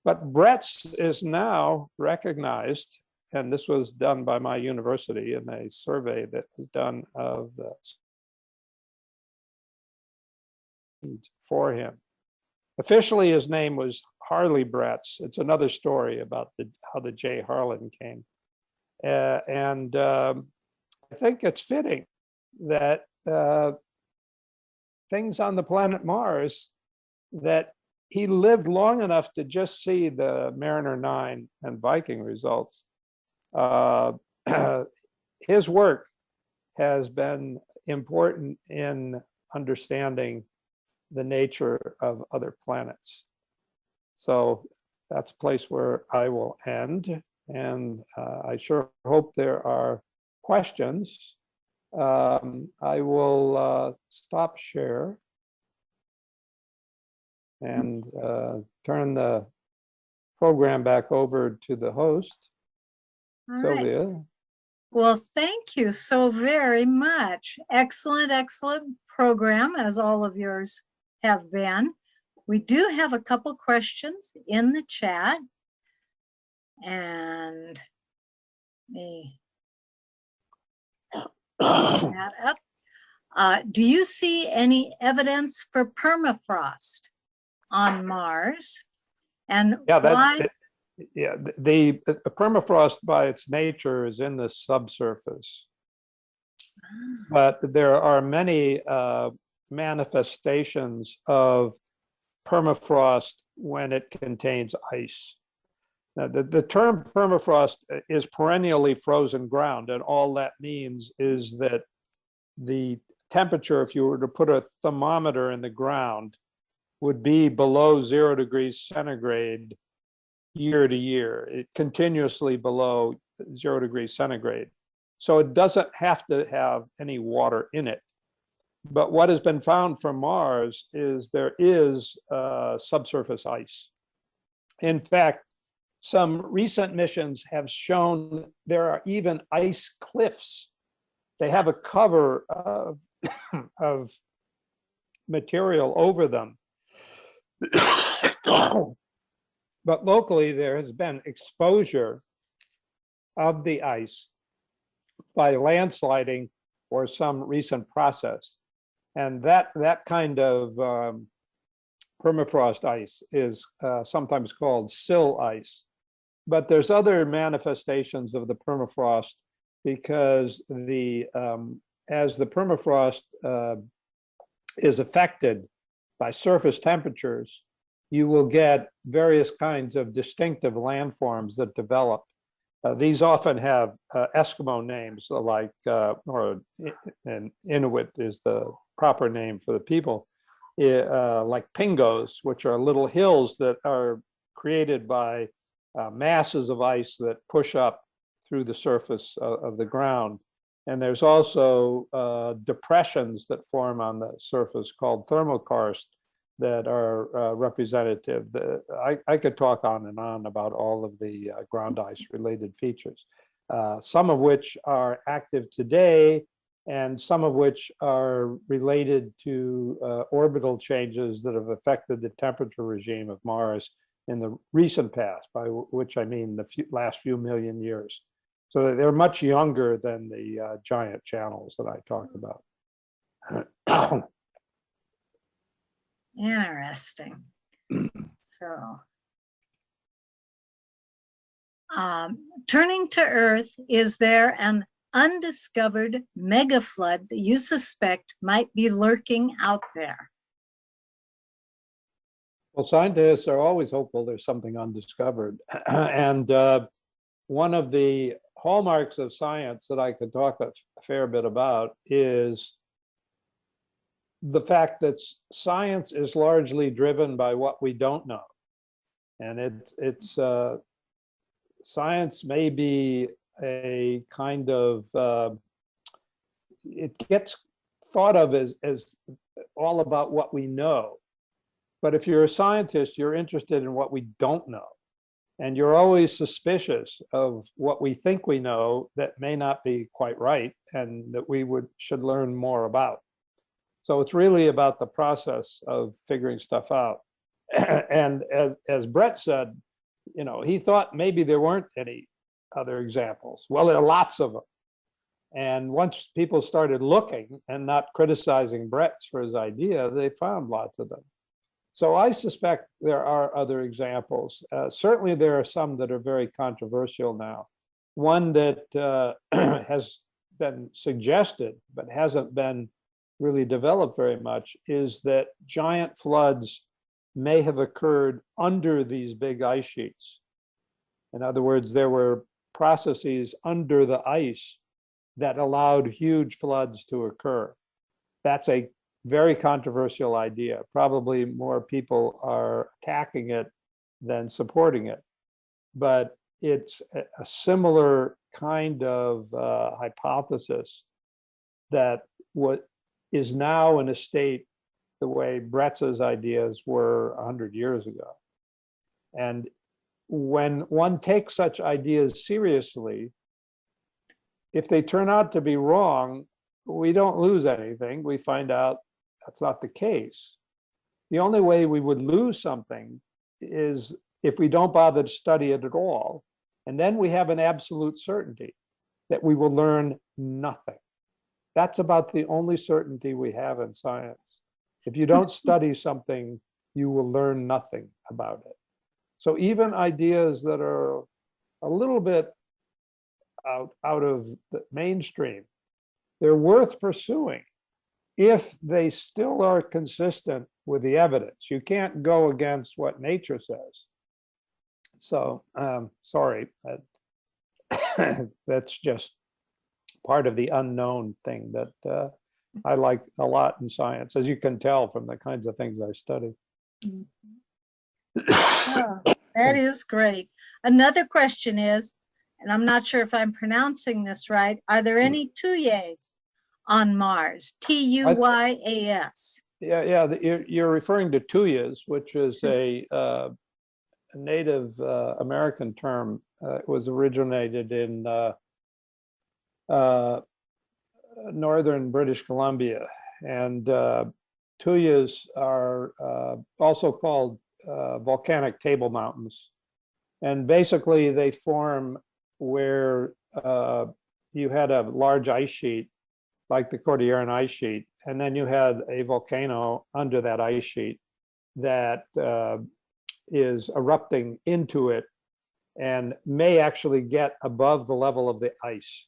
But Bretts is now recognized, and this was done by my university in a survey that was done of the for him. Officially, his name was Harley Bretts. It's another story about how the J. Harlan came. I think it's fitting that things on the planet Mars, that he lived long enough to just see the Mariner 9 and Viking results. His work has been important in understanding the nature of other planets. So that's a place where I will end. And I sure hope there are questions. I will stop share and turn the program back over to the host, Sylvia. Right. Well, thank you so very much. Excellent, excellent program, as all of yours have been. We do have a couple questions in the chat. And me that up. Do you see any evidence for permafrost on Mars? And why? The permafrost by its nature is in the subsurface, but there are many manifestations of permafrost when it contains ice. Now, the term permafrost is perennially frozen ground, and all that means is that the temperature, if you were to put a thermometer in the ground, would be below 0 degrees centigrade year to year. It continuously below 0 degrees centigrade. So it doesn't have to have any water in it. But what has been found from Mars is there is subsurface ice. In fact, some recent missions have shown there are even ice cliffs. They have a cover of material over them. But locally, there has been exposure of the ice by landsliding or some recent process. And that kind of permafrost ice is sometimes called sill ice. But there's other manifestations of the permafrost because as the permafrost is affected by surface temperatures, you will get various kinds of distinctive landforms that develop. These often have Eskimo names, like, or Inuit is the proper name for the people, like pingos, which are little hills that are created by masses of ice that push up through the surface of the ground. And there's also depressions that form on the surface called thermokarst that are representative. I could talk on and on about all of the ground ice related features, some of which are active today and some of which are related to orbital changes that have affected the temperature regime of Mars in the recent past, by which I mean the last few million years. So they're much younger than the giant channels that I talked about. Interesting. So, turning to Earth, is there an undiscovered megaflood that you suspect might be lurking out there? Well, scientists are always hopeful there's something undiscovered. And one of the hallmarks of science that I could talk a fair bit about is the fact that science is largely driven by what we don't know. And science may be a kind of, it gets thought of as all about what we know. But if you're a scientist, you're interested in what we don't know. And you're always suspicious of what we think we know that may not be quite right and that we should learn more about. So it's really about the process of figuring stuff out. And as Brett said, you know, he thought maybe there weren't any other examples. Well, there are lots of them. And once people started looking and not criticizing Brett's for his idea, they found lots of them. So I suspect there are other examples. Certainly there are some that are very controversial now. One that has been suggested but hasn't been really developed very much is that giant floods may have occurred under these big ice sheets. In other words, there were processes under the ice that allowed huge floods to occur. That's a very controversial idea. Probably more people are attacking it than supporting it. But it's a similar kind of hypothesis that what is now in a state the way Brett's ideas were 100 years ago. And when one takes such ideas seriously, if they turn out to be wrong, we don't lose anything. We find out that's not the case. The only way we would lose something is if we don't bother to study it at all. And then we have an absolute certainty that we will learn nothing. That's about the only certainty we have in science. If you don't study something, you will learn nothing about it. So even ideas that are a little bit out of the mainstream, they're worth pursuing if they still are consistent with the evidence. You can't go against what nature says. So, sorry, that's just part of the unknown thing that I like a lot in science, as you can tell from the kinds of things I study. Oh, that is great. Another question is, and I'm not sure if I'm pronouncing this right, are there any Tuyas on Mars? Tuyas. Yeah, you're referring to Tuyas, which is a Native American term. It was originated in northern British Columbia, and Tuyas are also called volcanic table mountains, and basically they form where you had a large ice sheet like the Cordilleran ice sheet, and then you had a volcano under that ice sheet that is erupting into it and may actually get above the level of the ice.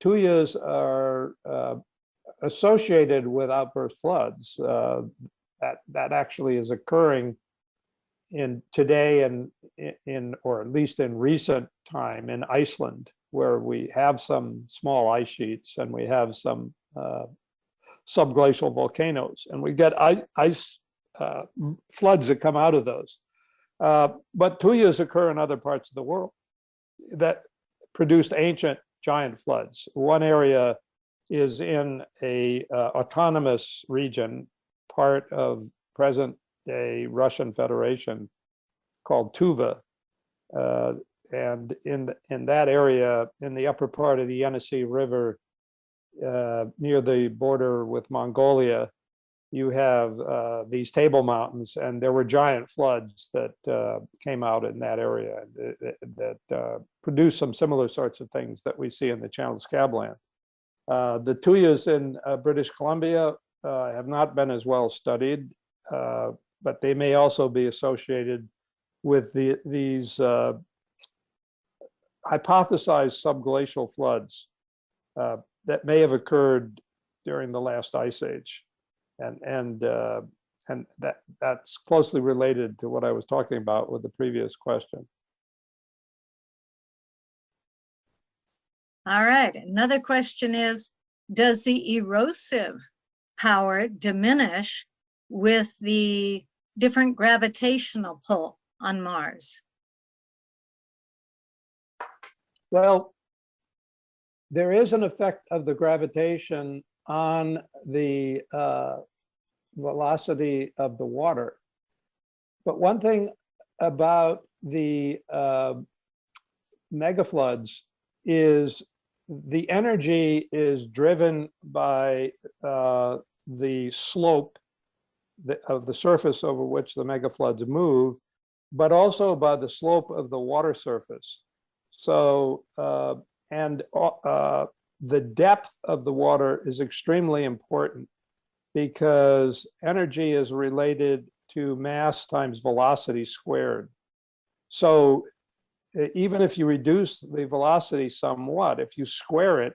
Tuyas are associated with outburst floods. That actually is occurring in today and or at least in recent time in Iceland, where we have some small ice sheets and we have some subglacial volcanoes, and we get ice floods that come out of those. But Tuyas occur in other parts of the world that produced ancient giant floods. One area is in a autonomous region, part of present-day Russian Federation, called Tuva. And in that area, in the upper part of the Yenisei River, near the border with Mongolia, you have these table mountains, and there were giant floods that came out in that area that produced some similar sorts of things that we see in the Channel Scabland. The Tuyas in British Columbia have not been as well studied, but they may also be associated with these hypothesized subglacial floods that may have occurred during the last ice age. And that's closely related to what I was talking about with the previous question. All right, another question is, does the erosive power diminish with the different gravitational pull on Mars? Well, there is an effect of the gravitation on the velocity of the water. But one thing about the megafloods is the energy is driven by the slope of the surface over which the megafloods move, but also by the slope of the water surface. So, the depth of the water is extremely important because energy is related to mass times velocity squared. So even if you reduce the velocity somewhat, if you square it,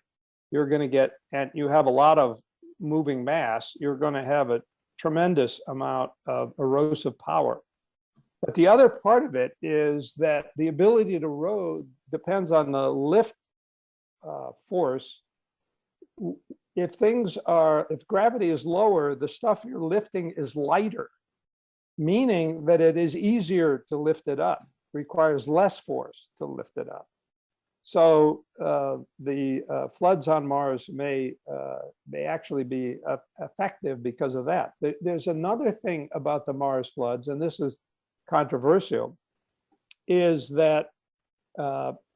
you're going to get, and you have a lot of moving mass, you're going to have a tremendous amount of erosive power. But the other part of it is that the ability to erode depends on the lift force. If gravity is lower, the stuff you're lifting is lighter, meaning that it is easier to lift it up, requires less force to lift it up. So the floods on Mars may actually be effective because of that. There's another thing about the Mars floods, and this is controversial, is that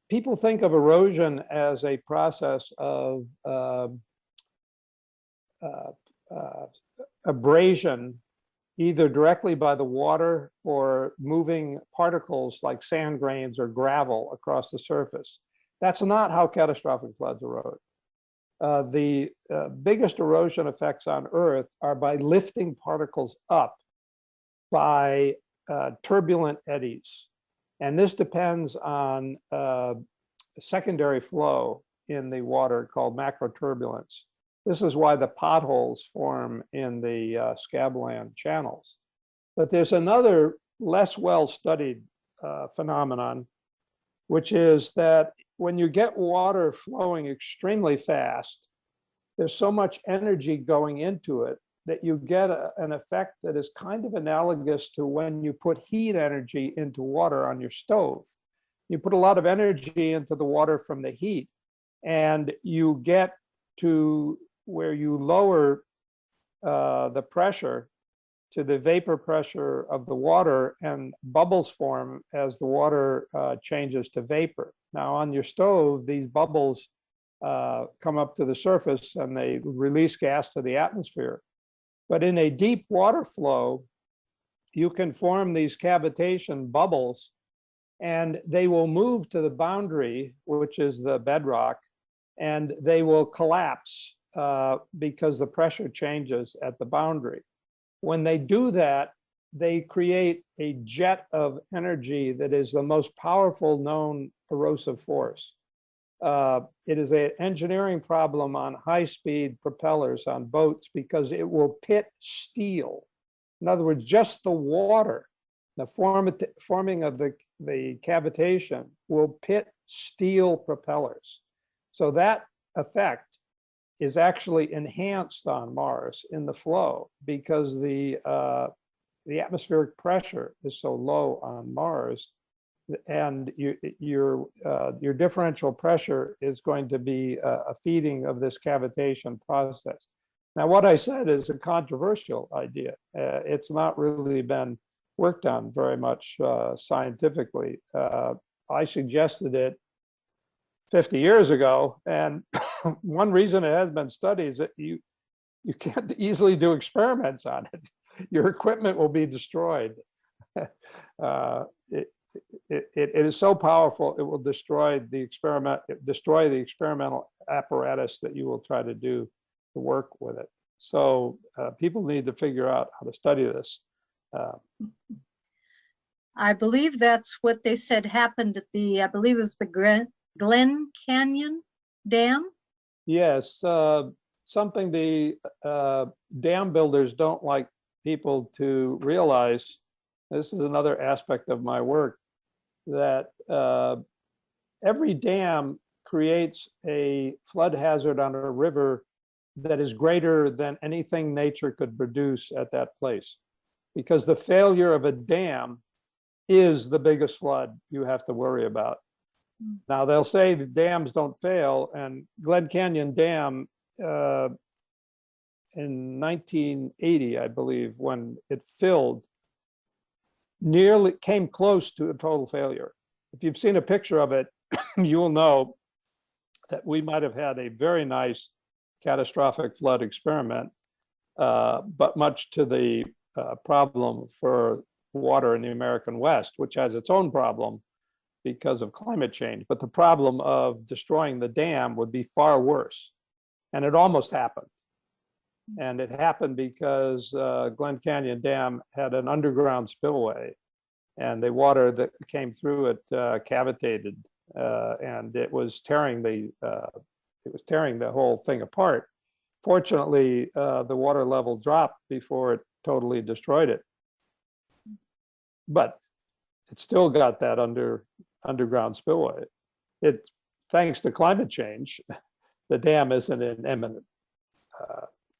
people think of erosion as a process of abrasion, either directly by the water or moving particles like sand grains or gravel across the surface. That's not how catastrophic floods erode. The biggest erosion effects on Earth are by lifting particles up by turbulent eddies. And this depends on secondary flow in the water called macroturbulence. This is why the potholes form in the scabland channels. But there's another less well-studied phenomenon, which is that when you get water flowing extremely fast, there's so much energy going into it that you get an effect that is kind of analogous to when you put heat energy into water on your stove. You put a lot of energy into the water from the heat, and you get to where you lower the pressure to the vapor pressure of the water, and bubbles form as the water changes to vapor. Now on your stove, these bubbles come up to the surface and they release gas to the atmosphere. But in a deep water flow, you can form these cavitation bubbles, and they will move to the boundary, which is the bedrock, and they will collapse because the pressure changes at the boundary. When they do that, they create a jet of energy that is the most powerful known erosive force. It is an engineering problem on high-speed propellers on boats because it will pit steel. In other words, just the water, the forming of the cavitation will pit steel propellers. So that effect is actually enhanced on Mars in the flow because the atmospheric pressure is so low on Mars, and your differential pressure is going to be a feeding of this cavitation process. Now, what I said is a controversial idea. It's not really been worked on very much scientifically. I suggested it 50 years ago, and one reason it has been studied is that you can't easily do experiments on it. Your equipment will be destroyed. It is so powerful, it will destroy the experimental apparatus that you will try to do to work with it. So people need to figure out how to study this. I believe that's what they said happened at I believe it was the Glen Canyon Dam. Yes, something the dam builders don't like people to realize. This is another aspect of my work, that every dam creates a flood hazard on a river that is greater than anything nature could produce at that place. Because the failure of a dam is the biggest flood you have to worry about. Now they'll say the dams don't fail, and Glen Canyon Dam in 1980, I believe, when it filled, nearly came close to a total failure. If you've seen a picture of it, you'll know that we might have had a very nice catastrophic flood experiment, but much to the problem for water in the American West, which has its own problem because of climate change. But the problem of destroying the dam would be far worse. And it almost happened. And it happened because Glen Canyon Dam had an underground spillway, and the water that came through it cavitated, and it was tearing the whole thing apart. Fortunately, the water level dropped before it totally destroyed it, but it still got that underground spillway. It's thanks to climate change, the dam isn't an imminent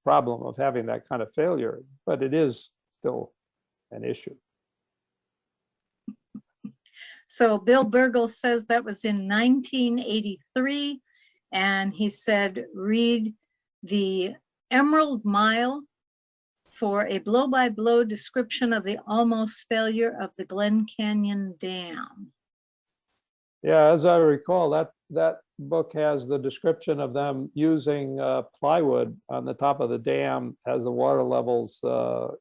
problem of having that kind of failure, but it is still an issue. So Bill Burgle says that was in 1983, and he said, read the Emerald Mile for a blow-by-blow description of the almost failure of the Glen Canyon Dam. Yeah, as I recall, that book has the description of them using plywood on the top of the dam as the water levels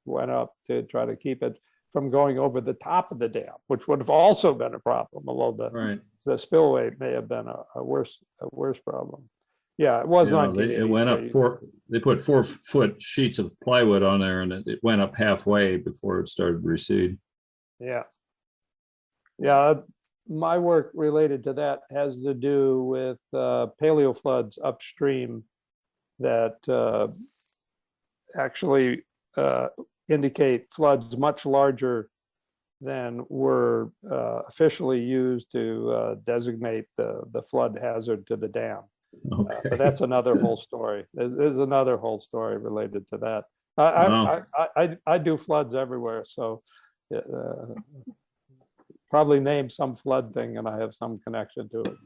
went up to try to keep it from going over the top of the dam, which would have also been a problem, although the spillway may have been a worse problem. Yeah, it was 1983. It went up they put 4-foot sheets of plywood on there, and it went up halfway before it started to recede. Yeah. Yeah, my work related to that has to do with paleofloods upstream that actually indicate floods much larger than were officially used to designate the flood hazard to the dam. Okay. But that's another whole story. There's another whole story related to that. I do floods everywhere, so probably name some flood thing and I have some connection to it.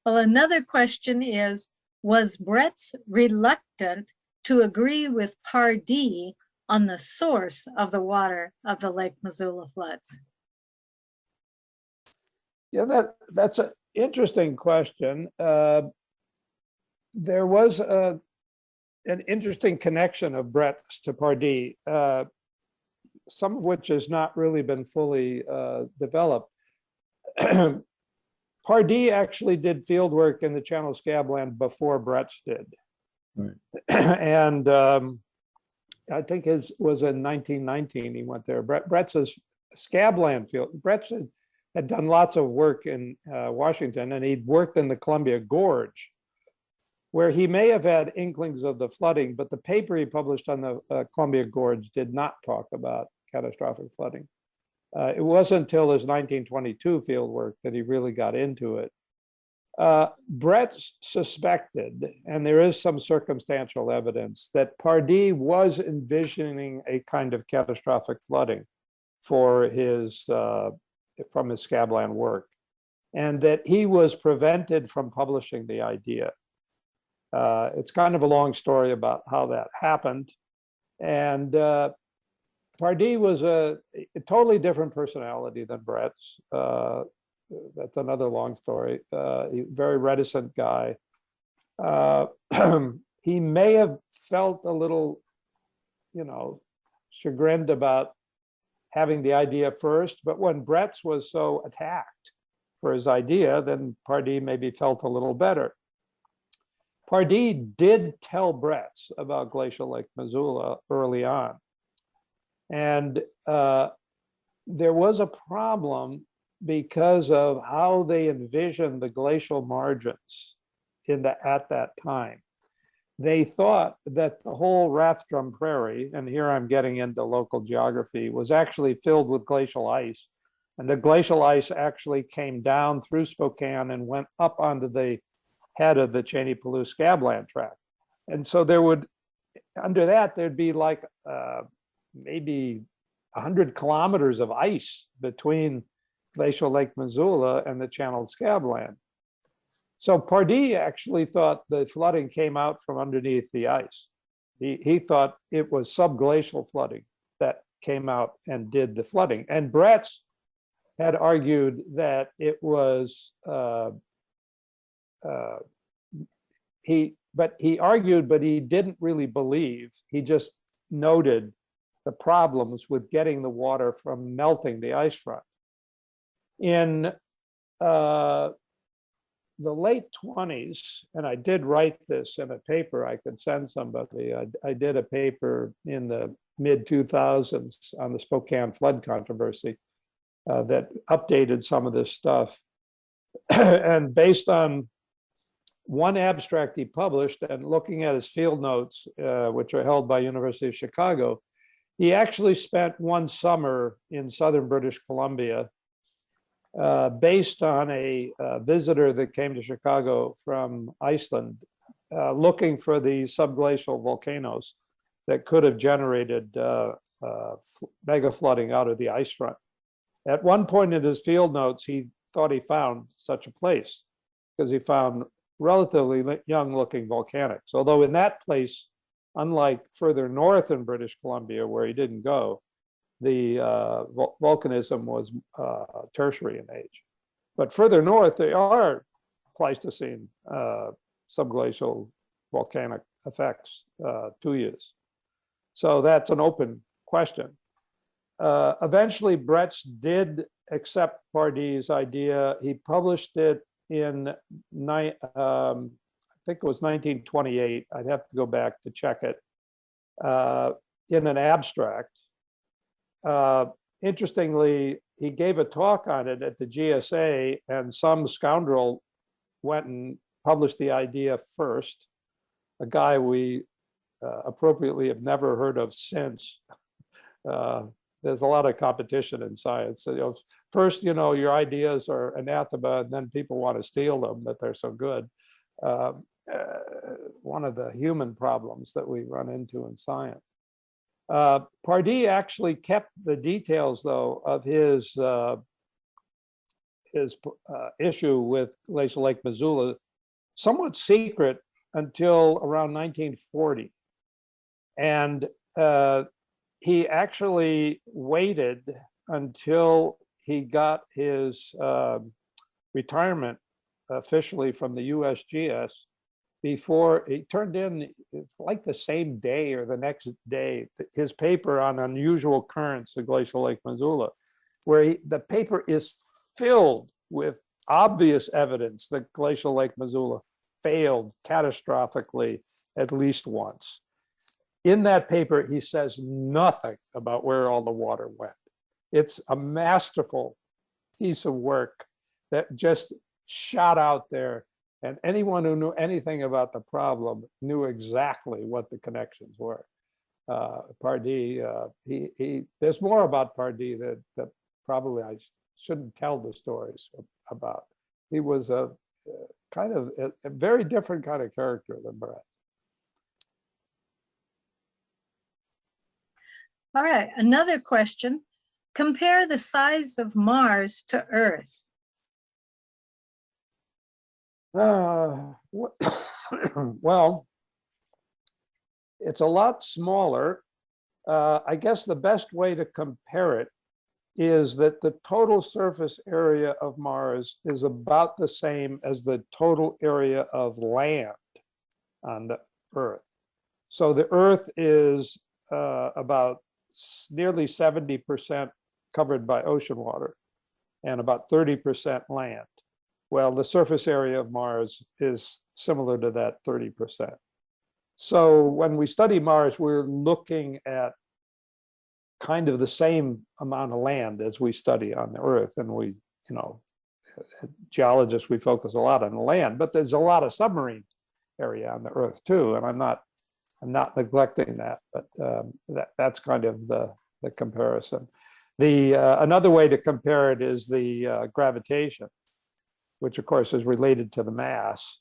Well, another question is, was Brett's reluctant to agree with Pardee on the source of the water of the Lake Missoula floods? Yeah, that's an interesting question. There was an interesting connection of Brett's to Pardee, some of which has not really been fully developed. Pardee actually did field work in the Channel Scabland before Brett's did. Right. And I think his was in 1919 he went there. Brett's Scabland field. Brett's had done lots of work in Washington, and he'd worked in the Columbia Gorge, where he may have had inklings of the flooding, but the paper he published on the Columbia Gorge did not talk about catastrophic flooding. It wasn't until his 1922 field work that he really got into it. Brett suspected, and there is some circumstantial evidence, that Pardee was envisioning a kind of catastrophic flooding for his from his Scabland work, and that he was prevented from publishing the idea. It's kind of a long story about how that happened. And Pardee was a totally different personality than Brett's. That's another long story. Very reticent guy. He may have felt a little, chagrined about having the idea first, but when Brett's was so attacked for his idea, then Pardee maybe felt a little better. Pardee did tell Brett's about Glacial Lake Missoula early on. And there was a problem because of how they envisioned the glacial margins at that time. They thought that the whole Rathdrum Prairie, and here I'm getting into local geography, was actually filled with glacial ice. And the glacial ice actually came down through Spokane and went up onto the head of the Cheney-Palouse Scabland tract. And so there would, under that, there'd be like maybe 100 kilometers of ice between Glacial Lake Missoula and the Channel Scabland. So Pardee actually thought the flooding came out from underneath the ice. He thought it was subglacial flooding that came out and did the flooding. And Bretz had argued that it was, he argued, but he didn't really believe. He just noted the problems with getting the water from melting the ice front. In the late 20s, and I did write this in a paper, I could send somebody. I did a paper in the mid 2000s on the Spokane flood controversy that updated some of this stuff. And based on one abstract he published and looking at his field notes, which are held by University of Chicago, he actually spent one summer in southern British Columbia based on a visitor that came to Chicago from Iceland, looking for the subglacial volcanoes that could have generated mega flooding out of the ice front. At one point in his field notes, he thought he found such a place because he found relatively young looking volcanics. Although in that place, unlike further north in British Columbia where he didn't go, the volcanism was tertiary in age. But further north, there are Pleistocene subglacial volcanic effects to use. So that's an open question. Eventually, Bretz did accept Pardee's idea. He published it in, I think it was 1928. I'd have to go back to check it, in an abstract. Interestingly, he gave a talk on it at the GSA, and some scoundrel went and published the idea first, a guy we appropriately have never heard of since. There's a lot of competition in science. So, first, your ideas are anathema, and then people want to steal them, that they're so good. One of the human problems that we run into in science. Pardee actually kept the details, though, of his issue with Glacial Lake Missoula somewhat secret until around 1940. And he actually waited until he got his retirement officially from the USGS before he turned in, it's like the same day or the next day, his paper on unusual currents of Glacial Lake Missoula, where the paper is filled with obvious evidence that Glacial Lake Missoula failed catastrophically at least once. In that paper, he says nothing about where all the water went. It's a masterful piece of work that just shot out there. And anyone who knew anything about the problem knew exactly what the connections were. Pardee, there's more about Pardee that probably I shouldn't tell the stories about. He was a kind of a very different kind of character than Bretz. All right, another question. Compare the size of Mars to Earth. Well, it's a lot smaller. I guess the best way to compare it is that the total surface area of Mars is about the same as the total area of land on the Earth. So the Earth is about nearly 70% covered by ocean water and about 30% land. Well, the surface area of Mars is similar to that 30%. So when we study Mars, we're looking at kind of the same amount of land as we study on the Earth. And we, geologists, we focus a lot on the land, but there's a lot of submarine area on the Earth too. And I'm not neglecting that, but that's kind of the comparison. Another way to compare it is the gravitation, which of course is related to the mass,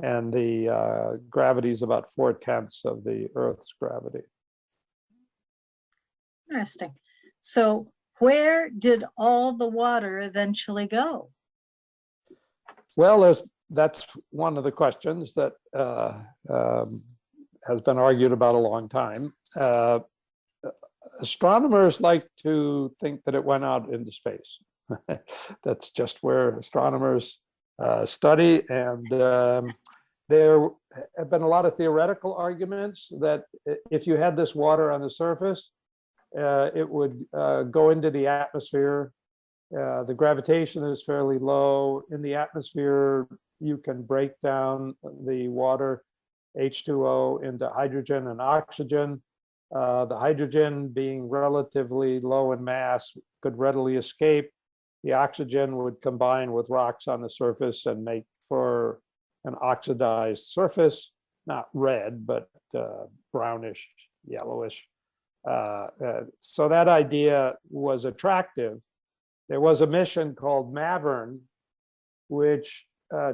and the gravity is about 4/10 of the Earth's gravity. Interesting. So where did all the water eventually go? Well, there's that's one of the questions that has been argued about a long time. Astronomers like to think that it went out into space. That's just where astronomers study, and there have been a lot of theoretical arguments that if you had this water on the surface, it would go into the atmosphere. The gravitation is fairly low. In the atmosphere, you can break down the water, H2O, into hydrogen and oxygen. The hydrogen, being relatively low in mass, could readily escape. The oxygen would combine with rocks on the surface and make for an oxidized surface, not red, but brownish, yellowish. So that idea was attractive. There was a mission called MAVERN, which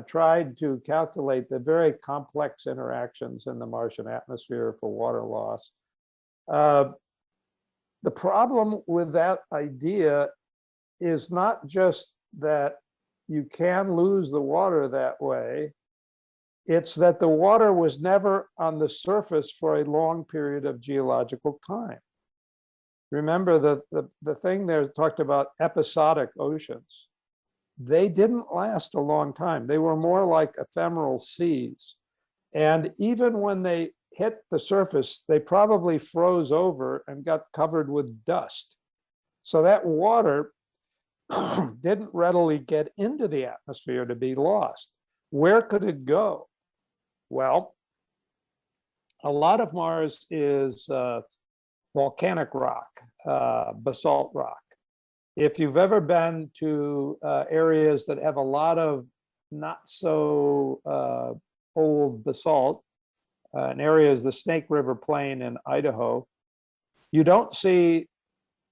tried to calculate the very complex interactions in the Martian atmosphere for water loss. The problem with that idea is not just that you can lose the water that way, it's that the water was never on the surface for a long period of geological time. Remember the thing there talked about episodic oceans. They didn't last a long time. They were more like ephemeral seas. And even when they hit the surface, they probably froze over and got covered with dust. So that water didn't readily get into the atmosphere to be lost. Where could it go? Well, a lot of Mars is volcanic rock, basalt rock. If you've ever been to areas that have a lot of not so old basalt, an area is the Snake River Plain in Idaho, you don't see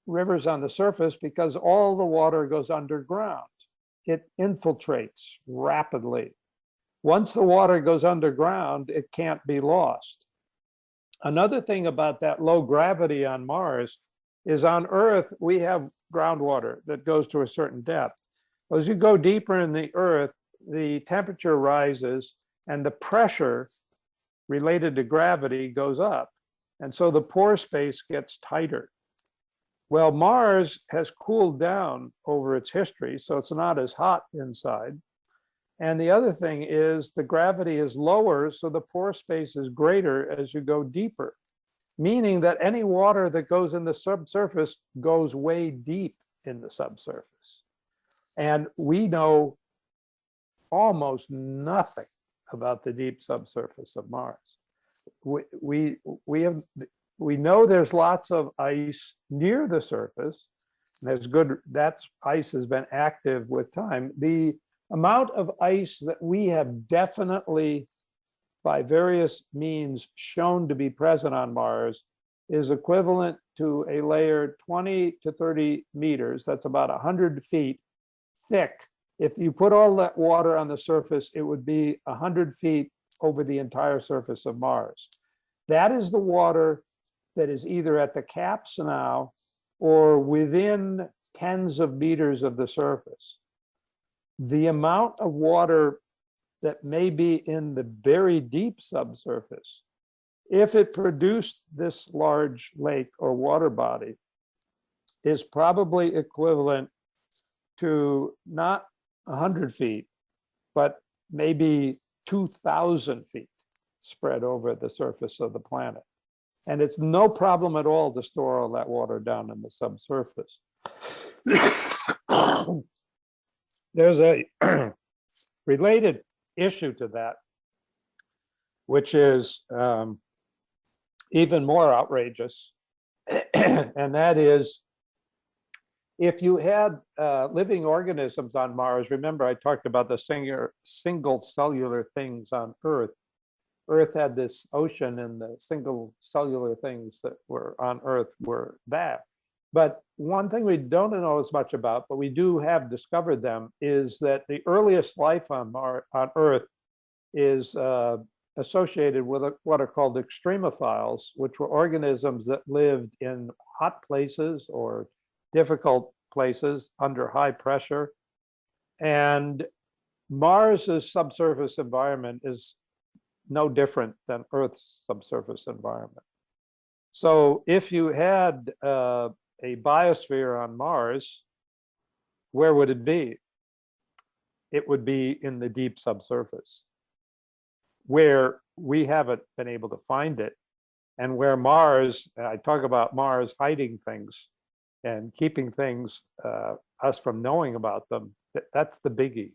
rivers on the surface because all the water goes underground. It infiltrates rapidly. Once the water goes underground, it can't be lost. Another thing about that low gravity on Mars is on Earth, we have groundwater that goes to a certain depth. As you go deeper in the Earth, the temperature rises and the pressure related to gravity goes up. And so the pore space gets tighter. Well, Mars has cooled down over its history, so it's not as hot inside. And the other thing is the gravity is lower, so the pore space is greater as you go deeper, meaning that any water that goes in the subsurface goes way deep in the subsurface. And we know almost nothing about the deep subsurface of Mars. We know there's lots of ice near the surface. There's good, that ice has been active with time. The amount of ice that we have definitely, by various means, shown to be present on Mars is equivalent to a layer 20 to 30 meters, that's about 100 feet thick. If you put all that water on the surface, it would be 100 feet over the entire surface of Mars. That is the water that is either at the caps now or within tens of meters of the surface. The amount of water that may be in the very deep subsurface, if it produced this large lake or water body, is probably equivalent to not 100 feet, but maybe 2,000 feet spread over the surface of the planet. And it's no problem at all to store all that water down in the subsurface. There's a related issue to that, which is even more outrageous. And that is, if you had living organisms on Mars, remember I talked about the single cellular things on Earth. Earth had this ocean, and the single cellular things that were on Earth were that. But one thing we don't know as much about, but we do have discovered them, is that the earliest life on Earth is associated with what are called extremophiles, which were organisms that lived in hot places or difficult places under high pressure. And Mars's subsurface environment is no different than Earth's subsurface environment. So if you had a biosphere on Mars, where would it be? It would be in the deep subsurface, where we haven't been able to find it, and where Mars, I talk about Mars hiding things and keeping things, us from knowing about them, that's the biggie.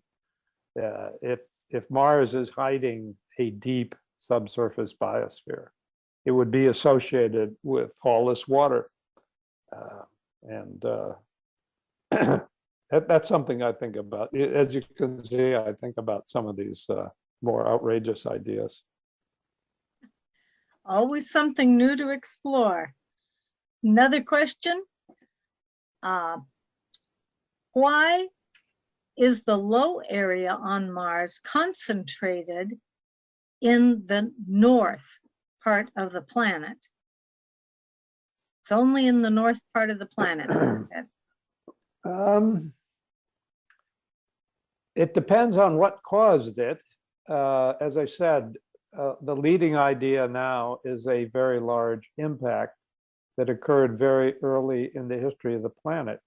If Mars is hiding a deep subsurface biosphere, it would be associated with all this water. That's something I think about. As you can see, I think about some of these more outrageous ideas. Always something new to explore. Another question. Why is the low area on Mars concentrated in the north part of the planet? It's only in the north part of the planet, they said. It depends on what caused it. As I said, the leading idea now is a very large impact that occurred very early in the history of the planet.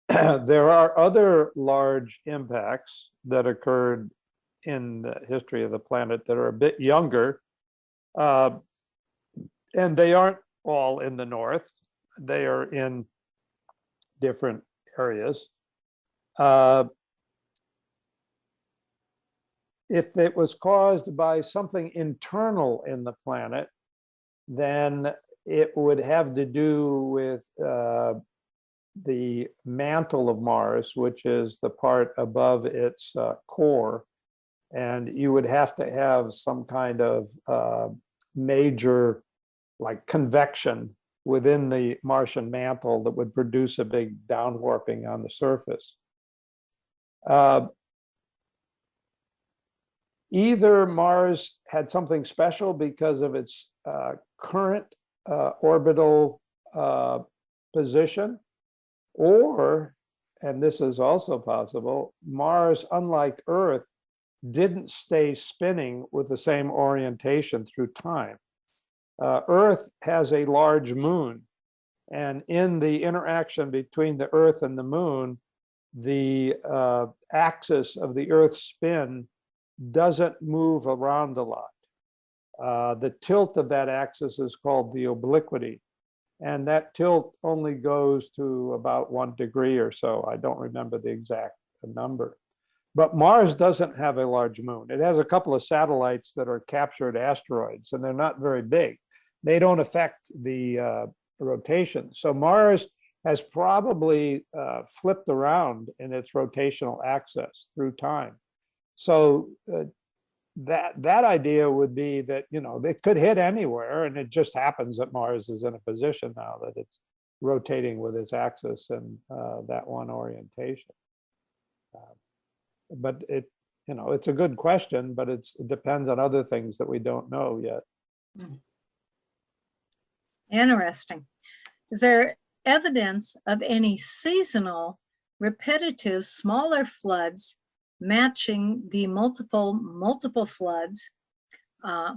There are other large impacts that occurred in the history of the planet that are a bit younger, and they aren't all in the north. They are in different areas. If it was caused by something internal in the planet, then it would have to do with the mantle of Mars, which is the part above its core. And you would have to have some kind of major, like, convection within the Martian mantle that would produce a big downwarping on the surface. Either Mars had something special because of its current orbital position, or, and this is also possible, Mars, unlike Earth, didn't stay spinning with the same orientation through time. Earth has a large moon, and in the interaction between the Earth and the moon, the axis of the Earth's spin doesn't move around a lot. The tilt of that axis is called the obliquity, and that tilt only goes to about 1 degree or so. I don't remember the exact number. But Mars doesn't have a large moon. It has a couple of satellites that are captured asteroids, and they're not very big. They don't affect the rotation. So Mars has probably flipped around in its rotational axis through time. So that idea would be that, you know, it could hit anywhere, and it just happens that Mars is in a position now that it's rotating with its axis and that one orientation. But it, you know, it's a good question, but it depends on other things that we don't know yet. Interesting. Is there evidence of any seasonal, repetitive, smaller floods matching the multiple floods,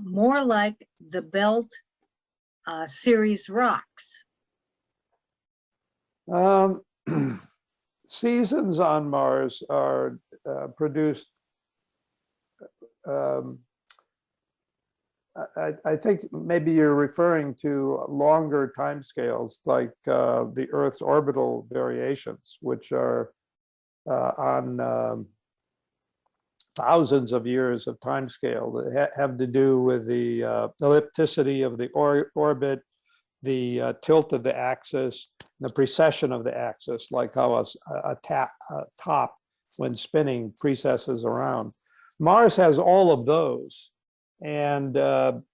more like the belt series rocks? Seasons on Mars are produced, I think maybe you're referring to longer timescales, like the Earth's orbital variations, which are on thousands of years of timescale that have to do with the ellipticity of the orbit, the tilt of the axis, the precession of the axis, like how a top, when spinning, precesses around. Mars has all of those. And that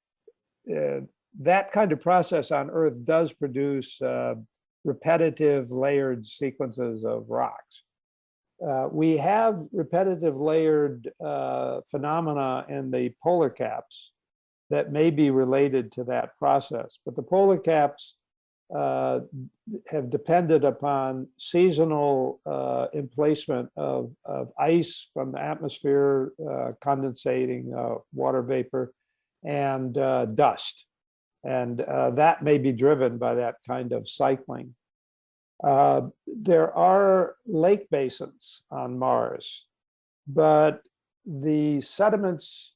kind of process on Earth does produce repetitive layered sequences of rocks. We have repetitive layered phenomena in the polar caps that may be related to that process, but the polar caps have depended upon seasonal emplacement of ice from the atmosphere, condensating water vapor, and dust. And that may be driven by that kind of cycling. There are lake basins on Mars, but the sediments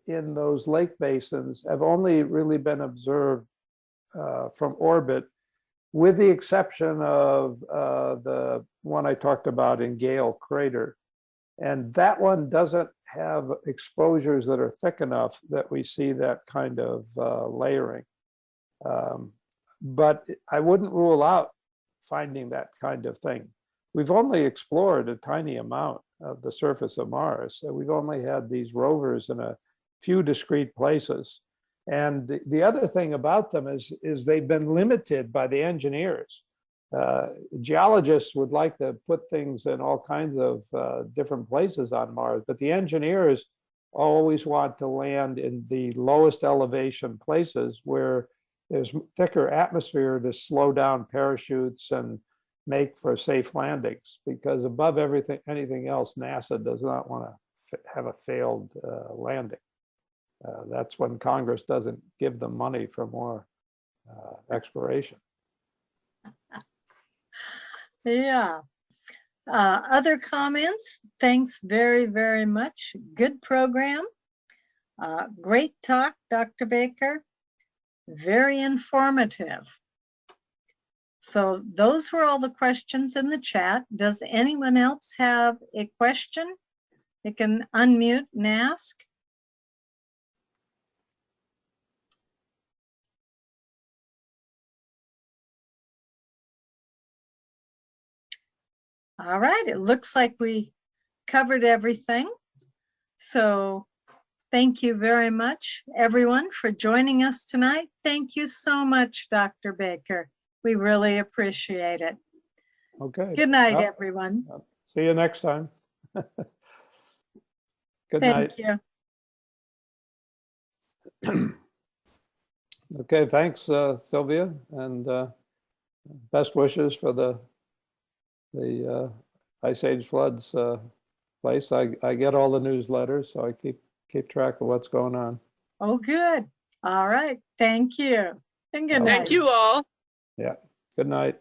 in those lake basins have only really been observed from orbit, with the exception of the one I talked about in Gale Crater. And that one doesn't have exposures that are thick enough that we see that kind of layering. But I wouldn't rule out finding that kind of thing. We've only explored a tiny amount of the surface of Mars. So we've only had these rovers in a few discrete places. And the other thing about them is they've been limited by the engineers. Geologists would like to put things in all kinds of different places on Mars, but the engineers always want to land in the lowest elevation places where there's thicker atmosphere to slow down parachutes and make for safe landings, because above anything else, NASA does not want to have a failed landing. That's when Congress doesn't give them money for more exploration. Yeah. Other comments? Thanks very, very much. Good program. Great talk, Dr. Baker. Very informative. So those were all the questions in the chat. Does anyone else have a question? They can unmute and ask. All right, it looks like we covered everything. So thank you very much, everyone, for joining us tonight. Thank you so much, Dr. Baker. We really appreciate it. Okay. Good night, everyone. See you next time. Good Thank night. you. Okay, thanks, Sylvia, and best wishes for the Ice Age floods place. I get all the newsletters, so I keep track of what's going on. Oh, good. All right. Thank you. And good night. Thank you all. Yeah. Good night.